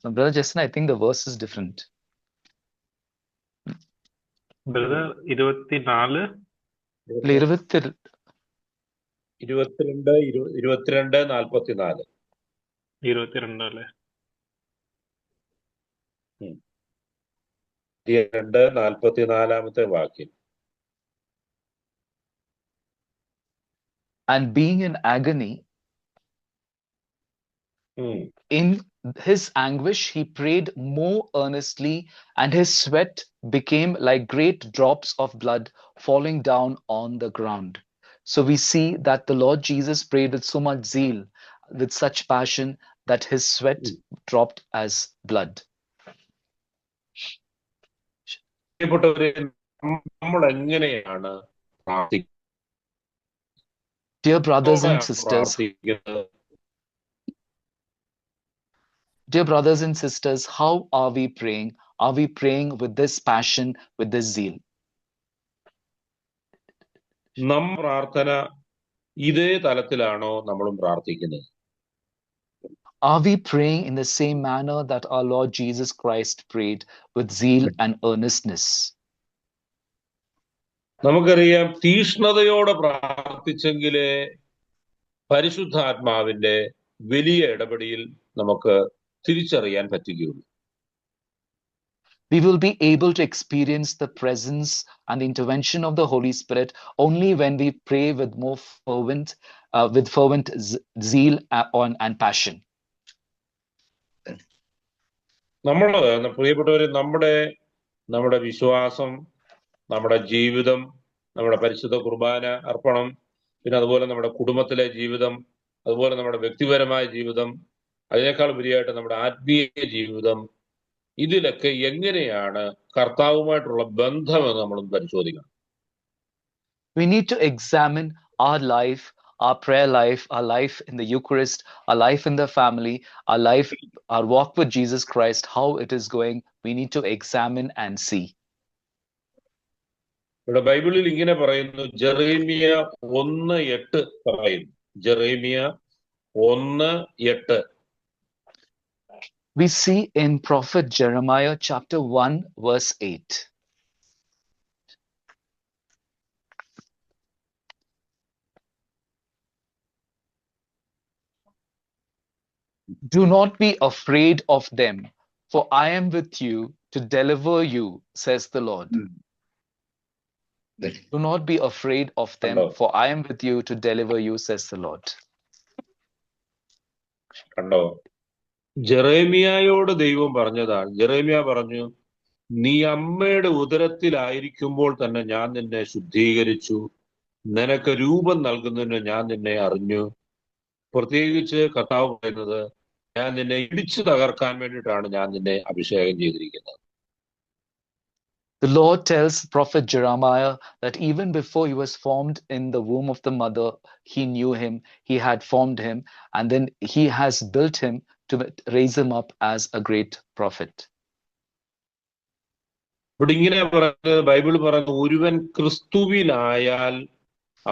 Brother Justin, I think the verse is different. Brother 24 22 22-44. 22 അല്ലേ? 44 വാക്യം. And being in agony, ഉം. in his anguish, he prayed more earnestly, and his sweat became like great drops of blood falling down on the ground. So we see that the Lord Jesus prayed with so much zeal, with such passion, that his sweat dropped as blood. പ്രിയപ്പെട്ടവരെ, നമ്മൾ എങ്ങനെയാണ് പ്രാർത്ഥിക്കുന്നത്? Dear brothers and sisters, how are we praying? Are we praying with this passion, with this zeal? പ്രാർത്ഥന ഇതേ തലത്തിലാണോ നമ്മളും പ്രാർത്ഥിക്കുന്നത്? Are we praying in the same manner that our Lord Jesus Christ prayed, with zeal and earnestness? നമുക്കറിയാം, തീഷ്ണതയോടെ പ്രാർത്ഥിച്ചെങ്കിലേ പരിശുദ്ധാത്മാവിന്റെ വലിയ ഇടപെടൽ നമുക്ക് തിരിച്ചറിയാൻ പറ്റുകയുള്ളൂ. We will be able to experience the presence and the intervention of the Holy Spirit only when we pray with more fervent zeal and passion. പ്രിയപ്പെട്ടവരെ, നമ്മുടെ വിശ്വാസം, നമ്മുടെ ജീവിതം, നമ്മുടെ പരിശുദ്ധ കുർബാന അർപ്പണം, പിന്നെ അതുപോലെ നമ്മുടെ കുടുംബത്തിലെ ജീവിതം, അതുപോലെ നമ്മുടെ വ്യക്തിപരമായ ജീവിതം, അതിനേക്കാൾ ഉപരിയായിട്ട് നമ്മുടെ ആത്മീയ ജീവിതം, ഇതിലൊക്കെ എങ്ങനെയാണ് കർത്താവുമായിട്ടുള്ള ബന്ധമെന്ന് നമ്മൾ പരിശോധിക്കണം. We need to examine our life, our prayer life, our life in the Eucharist, our life in the family, our walk with Jesus Christ, how it is going. We need to examine and see. ഇവിടെ ബൈബിളിൽ ഇങ്ങനെ പറയുന്നു, ജെറേമിയ 1:8 പറയുന്നു. Jeremiah 1:8. We see in Prophet Jeremiah chapter 1 verse 8. Do not be afraid of them, for I am with you to deliver you, says the Lord. Do not be afraid of them, for I am with you to deliver you, says the Lord. കണ്ടോ? ജെറേമിയായോട് ദൈവം പറഞ്ഞതാണ്. ജെറേമിയ പറഞ്ഞു, നീ അമ്മയുടെ ഉദരത്തിലായിരിക്കുമ്പോൾ തന്നെ ഞാൻ നിന്നെ ശുദ്ധീകരിച്ചു, നിനക്ക് രൂപം നൽകുന്നതിന് ഞാൻ നിന്നെ അറിഞ്ഞു. പ്രത്യേകിച്ച് കർത്താവ് പറയുന്നത്, ഞാൻ നിന്നെ ഇടിച്ചു തകർക്കാൻ വേണ്ടിയിട്ടാണ് ഞാൻ നിന്നെ അഭിഷേകം ചെയ്തിരിക്കുന്നത്. The Lord tells Prophet Jeremiah that even before he was formed in the womb of the mother, he knew him, he had formed him, and then he has built him to raise him up as a great prophet. ഇവിടെ ഇങ്ങനെ പറയുന്നത്, Bible പറയുന്നത്, ഒരുവൻ ക്രിസ്തുവിലായാൽ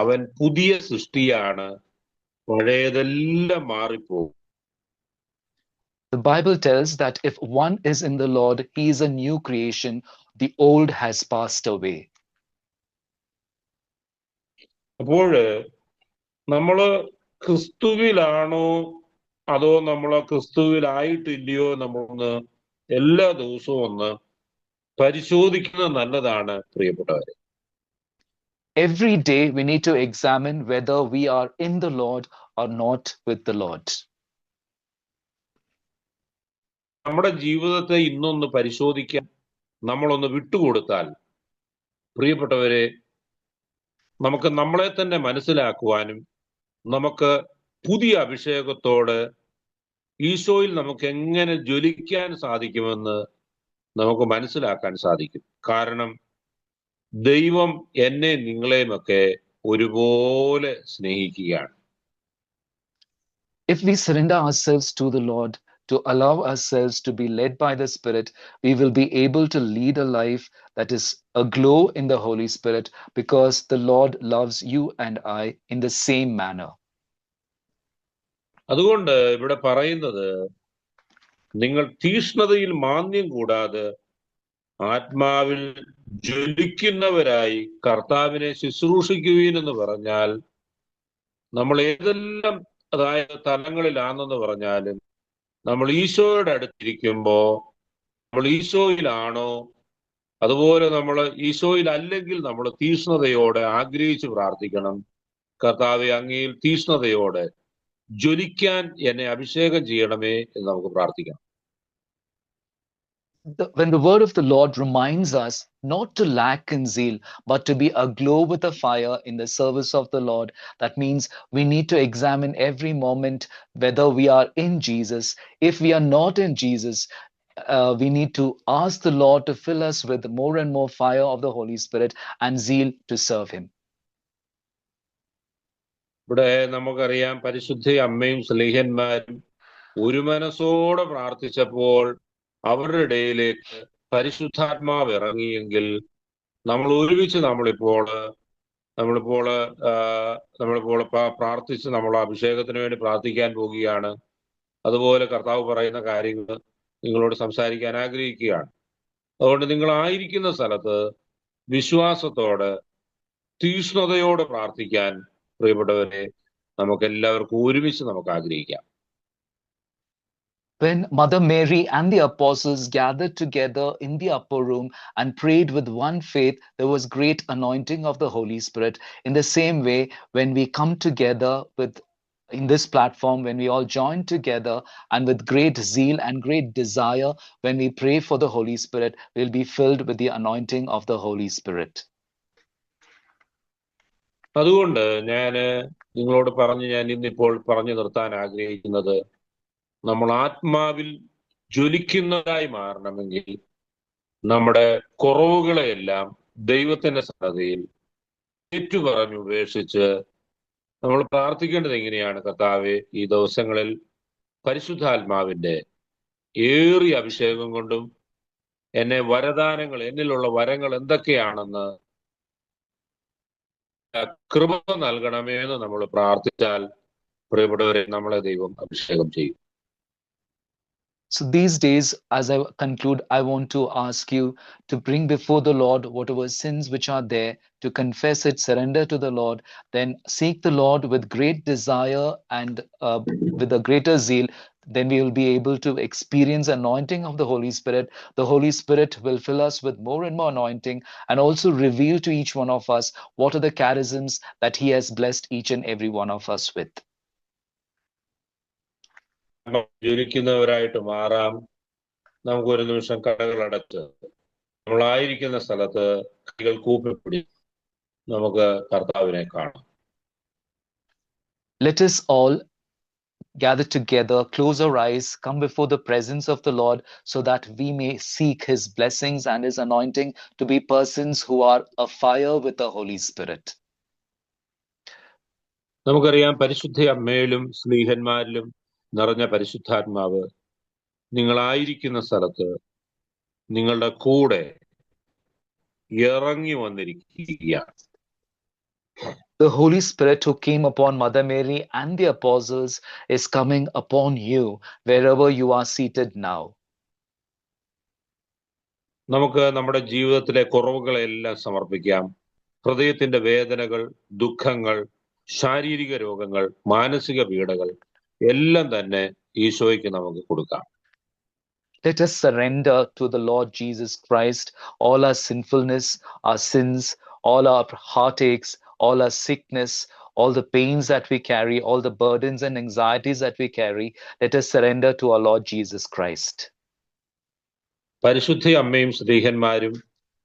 അവൻ പുതിയ സൃഷ്ടിയാണ്, പഴയതെല്ലാം മാറിപ്പോകും. The Bible tells that if one is in the Lord, he is a new creation. The old has passed away. അപ്പോൾ നമ്മള് ക്രിസ്തുവിലാണോ അതോ നമ്മള് ക്രിസ്തുവിലായിട്ടില്ലയോ നമ്മളൊന്ന് എല്ലാ ദിവസവും ഒന്ന് പരിശോധിക്കുന്നത് നല്ലതാണ് പ്രിയപ്പെട്ടവരെ. Every day we need to examine whether we are in the Lord or not with the Lord. നമ്മുടെ ജീവിതത്തെ ഇന്നൊന്ന് പരിശോധിക്കാൻ നമ്മളൊന്ന് വിട്ടുകൊടുത്താൽ, പ്രിയപ്പെട്ടവരെ, നമുക്ക് നമ്മളെ തന്നെ മനസ്സിലാക്കുവാനും നമുക്ക് പുതിയ അഭിഷേകത്തോട് ഈശോയിൽ നമുക്ക് എങ്ങനെ ജ്വലിക്കാൻ സാധിക്കുമെന്ന് നമുക്ക് മനസ്സിലാക്കാൻ സാധിക്കും. കാരണം ദൈവം എന്നെ നിങ്ങളെയുമൊക്കെ ഒരുപോലെ സ്നേഹിക്കുകയാണ്. If we surrender ourselves to the Lord, to allow ourselves to be led by the Spirit, we will be able to lead a life that is aglow in the Holy Spirit, because the Lord loves you and I in the same manner. അതുകൊണ്ട് ഇവിടെ പറയുന്നത്, നിങ്ങൾ തീഷ്ണതയിൽ മാന്ദ്യം കൂടാതെ ആത്മാവിൽ ജ്വലിക്കുന്നവരായി കർത്താവിനെ ശുശ്രൂഷിക്കുവീൻ എന്ന് പറഞ്ഞാൽ, നമ്മൾ ഏതെല്ലാം അതായത് തലങ്ങളിലാണെന്ന് പറഞ്ഞാലും നമ്മൾ ഈശോയുടെ അടുത്തിരിക്കുമ്പോ നമ്മൾ ഈശോയിലാണോ, അതുപോലെ നമ്മൾ ഈശോയിൽ അല്ലെങ്കിൽ നമ്മൾ തീഷ്ണതയോടെ ആഗ്രഹിച്ച് പ്രാർത്ഥിക്കണം, കർത്താവെ അങ്ങയിൽ തീഷ്ണതയോടെ ജ്വലിക്കാൻ എന്നെ അഭിഷേകം ചെയ്യണമേ എന്ന് നമുക്ക് പ്രാർത്ഥിക്കാം. When the word of the Lord reminds us not to lack in zeal, but to be aglow with a fire in the service of the Lord, that means we need to examine every moment whether we are in Jesus. If we are not in Jesus, we need to ask the Lord to fill us with more and more fire of the Holy Spirit and zeal to serve Him. ഇവിടെ നമുക്കറിയാം, പരിശുദ്ധ അമ്മയും സ്ലീഹന്മാരും ഒരു മനസ്സോടെ പ്രാർത്ഥിച്ചപ്പോൾ അവരുടെ ഇടയിലേക്ക് പരിശുദ്ധാത്മാവ് ഇറങ്ങിയെങ്കിൽ, നമ്മൾ ഒരുമിച്ച് നമ്മളിപ്പോൾ പ്രാർത്ഥിച്ച് നമ്മൾ അഭിഷേകത്തിന് വേണ്ടി പ്രാർത്ഥിക്കാൻ പോവുകയാണ്. അതുപോലെ കർത്താവ് പറയുന്ന കാര്യങ്ങൾ നിങ്ങളോട് സംസാരിക്കാൻ ആഗ്രഹിക്കുകയാണ്. അതുകൊണ്ട് നിങ്ങളായിരിക്കുന്ന സ്ഥലത്ത് വിശ്വാസത്തോടെ തീഷ്ണതയോടെ പ്രാർത്ഥിക്കാൻ പ്രിയപ്പെട്ടവരെ നമുക്ക് എല്ലാവർക്കും ഒരുമിച്ച് നമുക്ക് ആഗ്രഹിക്കാം. When Mother Mary and the apostles gathered together in the upper room and prayed with one faith, there was great anointing of the Holy Spirit. In the same way, when we come together in this platform, when we all join together and with great zeal and great desire, when we pray for the Holy Spirit, we'll be filled with the anointing of the Holy Spirit. അതുകൊണ്ട് നിങ്ങളോട് ഞാൻ ഇന്നിപ്പോൾ പറഞ്ഞു നിർത്താൻ ആഗ്രഹിക്കുന്നത്, നമ്മൾ ആത്മാവിൽ ജ്വലിക്കുന്നതായി മാറണമെങ്കിൽ നമ്മുടെ കുറവുകളെയെല്ലാം ദൈവത്തിന്റെ സന്നദ്ധയിൽ ഏറ്റുപറഞ്ഞ് ഉപേക്ഷിച്ച് നമ്മൾ പ്രാർത്ഥിക്കേണ്ടത് എങ്ങനെയാണ്? കർത്താവെ, ഈ ദിവസങ്ങളിൽ പരിശുദ്ധാത്മാവിന്റെ ഏറിയ അഭിഷേകം കൊണ്ടും എന്നിലുള്ള വരങ്ങൾ എന്തൊക്കെയാണെന്ന് കൃപ നൽകണമേ എന്ന് നമ്മൾ പ്രാർത്ഥിച്ചാൽ, പ്രിയപ്പെട്ടവരെ, നമ്മളെ ദൈവം അഭിഷേകം ചെയ്യും. So these days, as I conclude, I want to ask you to bring before the Lord whatever sins which are there, to confess it, surrender to the Lord, then seek the Lord with great desire and with a greater zeal. Then we will be able to experience anointing of the Holy Spirit. The Holy Spirit will fill us with more and more anointing and also reveal to each one of us what are the charisms that He has blessed each and every one of us with. ജ്വലിക്കുന്നവരായിട്ട് മാറാം. നമുക്ക് ഒരു നിമിഷം കടകൾ അടച്ച് നമ്മളായിരിക്കുന്ന സ്ഥലത്ത് കൈകൾ കൂപ്പിപ്പിടി നമുക്ക് കർത്താവിനെ കാണാം. Let us all gather together, close our eyes, come before the presence of the Lord, so that we may seek His blessings and His anointing to be persons who are afire with the Holy Spirit. നമുക്കറിയാം, പരിശുദ്ധ അമ്മയിലും സ്ലീഹന്മാരിലും നിറഞ്ഞ പരിശുദ്ധാത്മാവ് നിങ്ങളായിരിക്കുന്ന സ്ഥലത്ത് നിങ്ങളുടെ കൂടെ ഇറങ്ങി വന്നിരിക്കുകയാണ്. The Holy Spirit who came upon Mother Mary and the apostles is coming upon you wherever you are seated now. നമുക്ക് നമ്മുടെ ജീവിതത്തിലെ കുറവുകളെല്ലാം സമർപ്പിക്കാം. ഹൃദയത്തിന്റെ വേദനകൾ, ദുഃഖങ്ങൾ, ശാരീരിക രോഗങ്ങൾ, മാനസിക പീഡകൾ എല്ലാം തന്നെ ഈശോയ്ക്ക് നമുക്ക് കൊടുക്കാം. Let us surrender to the Lord Jesus Christ all our sinfulness, our sins, all our heartaches, all our sickness, all the pains that we carry, all the burdens and anxieties that we carry. Let us surrender to our Lord Jesus Christ. പരിശുദ്ധ അമ്മയും സ്ത്രീഹന്മാരും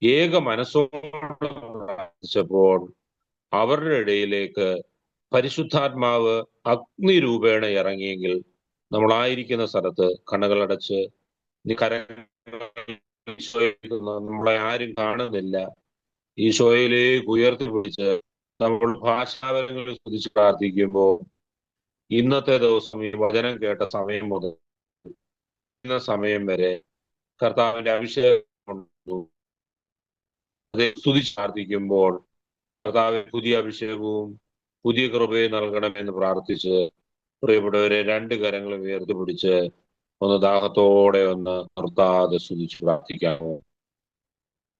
ഏക മനസ്സോടെ പ്രാർത്ഥിച്ചപ്പോൾ അവരുടെ ഇടയിലേക്ക് പരിശുദ്ധാത്മാവ് അഗ്നി രൂപേണ ഇറങ്ങിയെങ്കിൽ, നമ്മളായിരിക്കുന്ന സ്ഥലത്ത് കണ്ണുകളടച്ച് നമ്മളെ ആരും കാണുന്നില്ല, ഈശോയിലേക്ക് ഉയർത്തിപ്പിടിച്ച് നമ്മൾ ഭാഷാപരങ്ങളിൽ സ്തുതിച്ച് പ്രാർത്ഥിക്കുമ്പോൾ, ഇന്നത്തെ ദിവസം ഈ വചനം കേട്ട സമയം മുതൽ സമയം വരെ കർത്താവിന്റെ അഭിഷേകം കൊണ്ടു അത് സ്തുതിച്ച് പ്രാർത്ഥിക്കുമ്പോൾ കർത്താവ് പുതിയ അഭിഷേകവും പുതിയ കൃപയും നൽകണമെന്ന് പ്രാർത്ഥിച്ച് പ്രിയപ്പെട്ടവരെ 2 കരങ്ങളും ഉയർത്തിപ്പിടിച്ച് ഒന്ന് ദാഹത്തോടെ ഒന്ന് നിർത്താതെ സ്തുതിച്ച് പ്രാർത്ഥിക്കാമോ?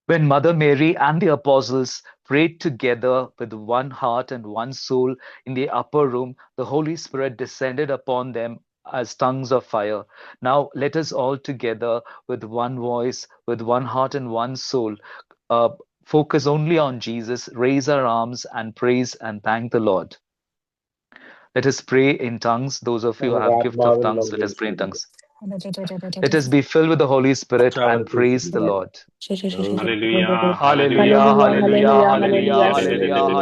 When Mother Mary and the apostles prayed together with one heart and one soul in the upper room, the Holy Spirit descended upon them as tongues of fire. Now let us all together with one voice, with one heart and one soul, focus only on Jesus, raise our arms and praise and thank the Lord. Let us pray in tongues. Those of you who have gift of tongues, let us pray in tongues. Let us be filled with the Holy Spirit and praise the Lord. Hallelujah. Hallelujah, hallelujah, hallelujah,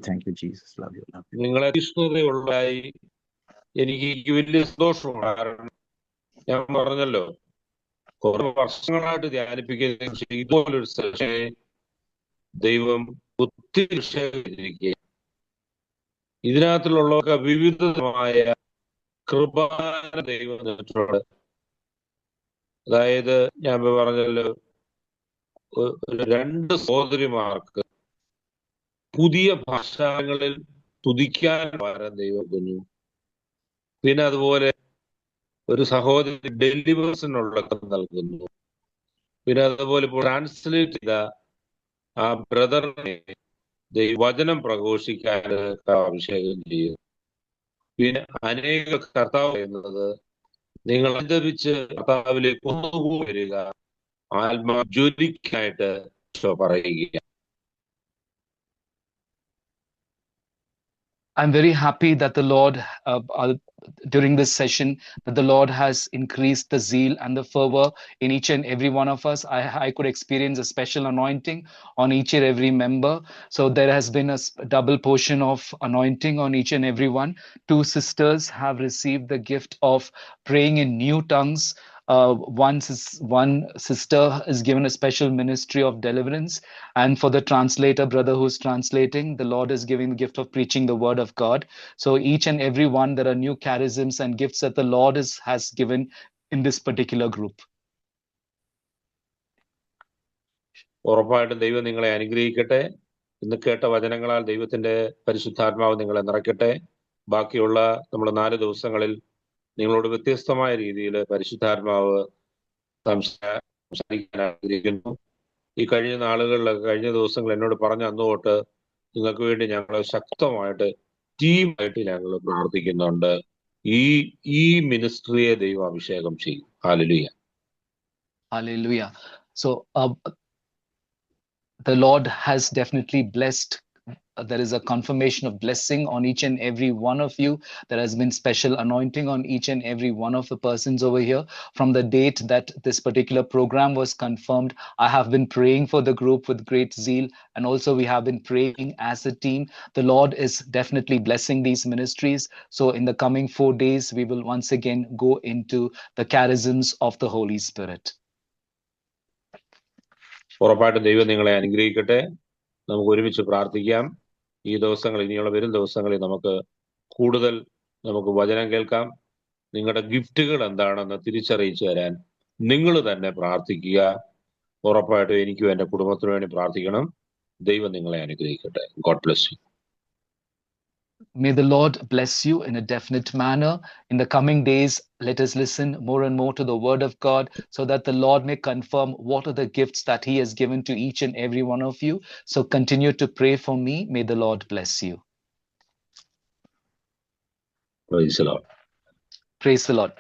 Thank you, Jesus. Love you. നിങ്ങളെ തീഷ്ണതയുള്ളതായി എനിക്ക് വലിയ സന്തോഷമാണ്. കാരണം ഞാൻ പറഞ്ഞല്ലോ, കുറെ വർഷങ്ങളായിട്ട് ധ്യാനിപ്പിക്കുന്ന ഇതുപോലൊരു സെഷനെ ദൈവം ഒത്തിരി വിഷയിച്ചിരിക്കുക. ഇതിനകത്തുള്ളവർക്ക് വിവിധമായ കൃപാന ദൈവം നേരിട്ടുണ്ട്. അതായത് ഞാൻ പറഞ്ഞല്ലോ, ഒരു 2 സഹോദരിമാർക്ക് പുതിയ ഭാഷകളിൽ തുതിക്കാൻ വരാൻ ദൈവം കുഞ്ഞു. പിന്നെ അതുപോലെ ഒരു സഹോദരി ഡെലിവേഴ്സിനുള്ള നൽകുന്നു. പിന്നെ അതുപോലെ ഇപ്പോൾ ട്രാൻസ്ലേറ്റ് ചെയ്ത ആ ബ്രദറിനെ വചനം പ്രഘോഷിക്കാൻ അഭിഷേകം ചെയ്യുന്നു. പിന്നെ അനേക കർത്താവ് എന്നത് നിങ്ങൾ അനുദപിച്ച് കർത്താവിലേക്ക് ഒന്നുകൂടി വരിക, ആത്മാജ്വലിക്കായിട്ട് പറയുക. I'm very happy that the Lord, during this session, that the Lord has increased the zeal and the fervor in each and every one of us. I could experience a special anointing on each and every member. So there has been a double portion of anointing on each and every one. 2 sisters have received the gift of praying in new tongues. One sister is given a special ministry of deliverance, and for the translator brother who's translating, the Lord is giving the gift of preaching the word of God. So each and every one, there are new charisms and gifts that the Lord has given in this particular group. ഉറപ്പായിട്ടും ദൈവം നിങ്ങളെ അനുഗ്രഹിക്കട്ടെ. ഇന്ന് കേട്ട വചനങ്ങളാൽ ദൈവത്തിന്റെ പരിശുദ്ധാത്മാവ് നിങ്ങളെ നിറയ്ക്കട്ടെ. ബാക്കിയുള്ള നമ്മൾ 4 ദിവസങ്ങളിൽ നിങ്ങളോട് വ്യത്യസ്തമായ രീതിയിൽ പരിശുദ്ധാത്മാവ് സംസാരിക്കാൻ ആഗ്രഹിക്കുന്നു. ഈ കഴിഞ്ഞ നാളുകളിലൊക്കെ, കഴിഞ്ഞ ദിവസങ്ങൾ എന്നോട് പറഞ്ഞ അന്ന് തൊട്ട് നിങ്ങൾക്ക് വേണ്ടി ഞങ്ങൾ ശക്തമായിട്ട് ടീമായിട്ട് ഞങ്ങൾ പ്രാർത്ഥിക്കുന്നുണ്ട്. ഈ മിനിസ്ട്രിയെ ദൈവം അഭിഷേകം ചെയ്യും. Hallelujah. Hallelujah. So the Lord has definitely blessed. There is a confirmation of blessing on each and every one of you. There has been special anointing on each and every one of the persons over here. From the date that this particular program was confirmed, I have been praying for the group with great zeal, and also we have been praying as a team. The Lord is definitely blessing these ministries. So in the coming 4 days, we will once again go into the charisms of the Holy Spirit. ഉറപ്പായിട്ടും ദൈവം നിങ്ങളെ അനുഗ്രഹിക്കട്ടെ. നമുക്ക് ഒരുമിച്ച് പ്രാർത്ഥിക്കാം. ഈ ദിവസങ്ങൾ, ഇനിയുള്ള വരും ദിവസങ്ങളിൽ നമുക്ക് വചനം കേൾക്കാം. നിങ്ങളുടെ ഗിഫ്റ്റുകൾ എന്താണെന്ന് തിരിച്ചറിയിച്ചു തരാൻ നിങ്ങൾ തന്നെ പ്രാർത്ഥിക്കുക. ഉറപ്പായിട്ടും എനിക്കും എൻ്റെ കുടുംബത്തിനു വേണ്ടി പ്രാർത്ഥിക്കണം. ദൈവം നിങ്ങളെ അനുഗ്രഹിക്കട്ടെ. God bless you. May the Lord bless you in a definite manner. In the coming days, let us listen more and more to the word of God, so that the Lord may confirm what are the gifts that he has given to each and every one of you. So continue to pray for me. May the Lord bless you. Praise the Lord. Praise the Lord.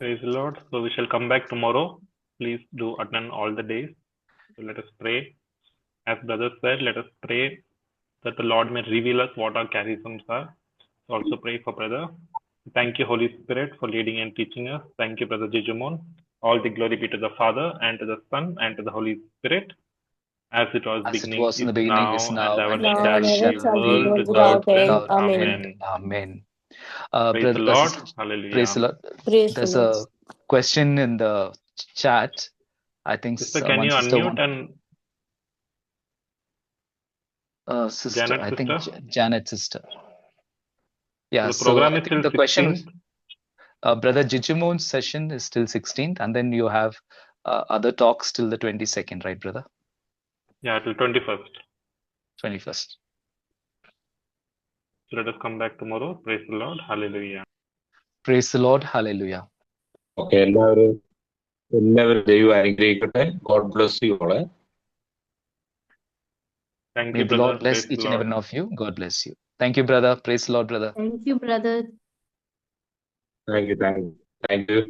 Praise the Lord. So we shall come back tomorrow. Please do attend all the days. So let us pray. As brother said, let us pray that the Lord may reveal us what our charisms are. So also pray for brother. Thank you, Holy Spirit, for leading and teaching us. Thank you, Brother Jijumon. All the glory be to the Father, and to the Son, and to the Holy Spirit, as it was As it beginning, was in the beginning, is now, and ever and Now shall and be, ever shall be, world world without without end. end. Amen. Amen. Amen. Praise Brother, the Lord. Hallelujah. praise the Lord. Praise the There's Lord. a question in the chat. I think Sister, can you sister unmute and sister, Janet, I think sister? Janet, sister. Yeah, The so program I is think till the question was, 16th. Brother Jijimon's session is till 16th, and then you have other talks till the 22nd, right, brother? Yeah, till 21st. 21st. So let us come back tomorrow. Praise the Lord. Hallelujah. Praise the Lord. Hallelujah. Okay, എല്ലാവരും ദൈവം അനുഗ്രഹിക്കട്ടെ. God bless you ഓളെ. Thank May you, the brother. Lord bless Praise the each and every Lord. one of you. God bless you. Thank you, brother. Praise the Lord, brother. Thank you, brother. Thank you.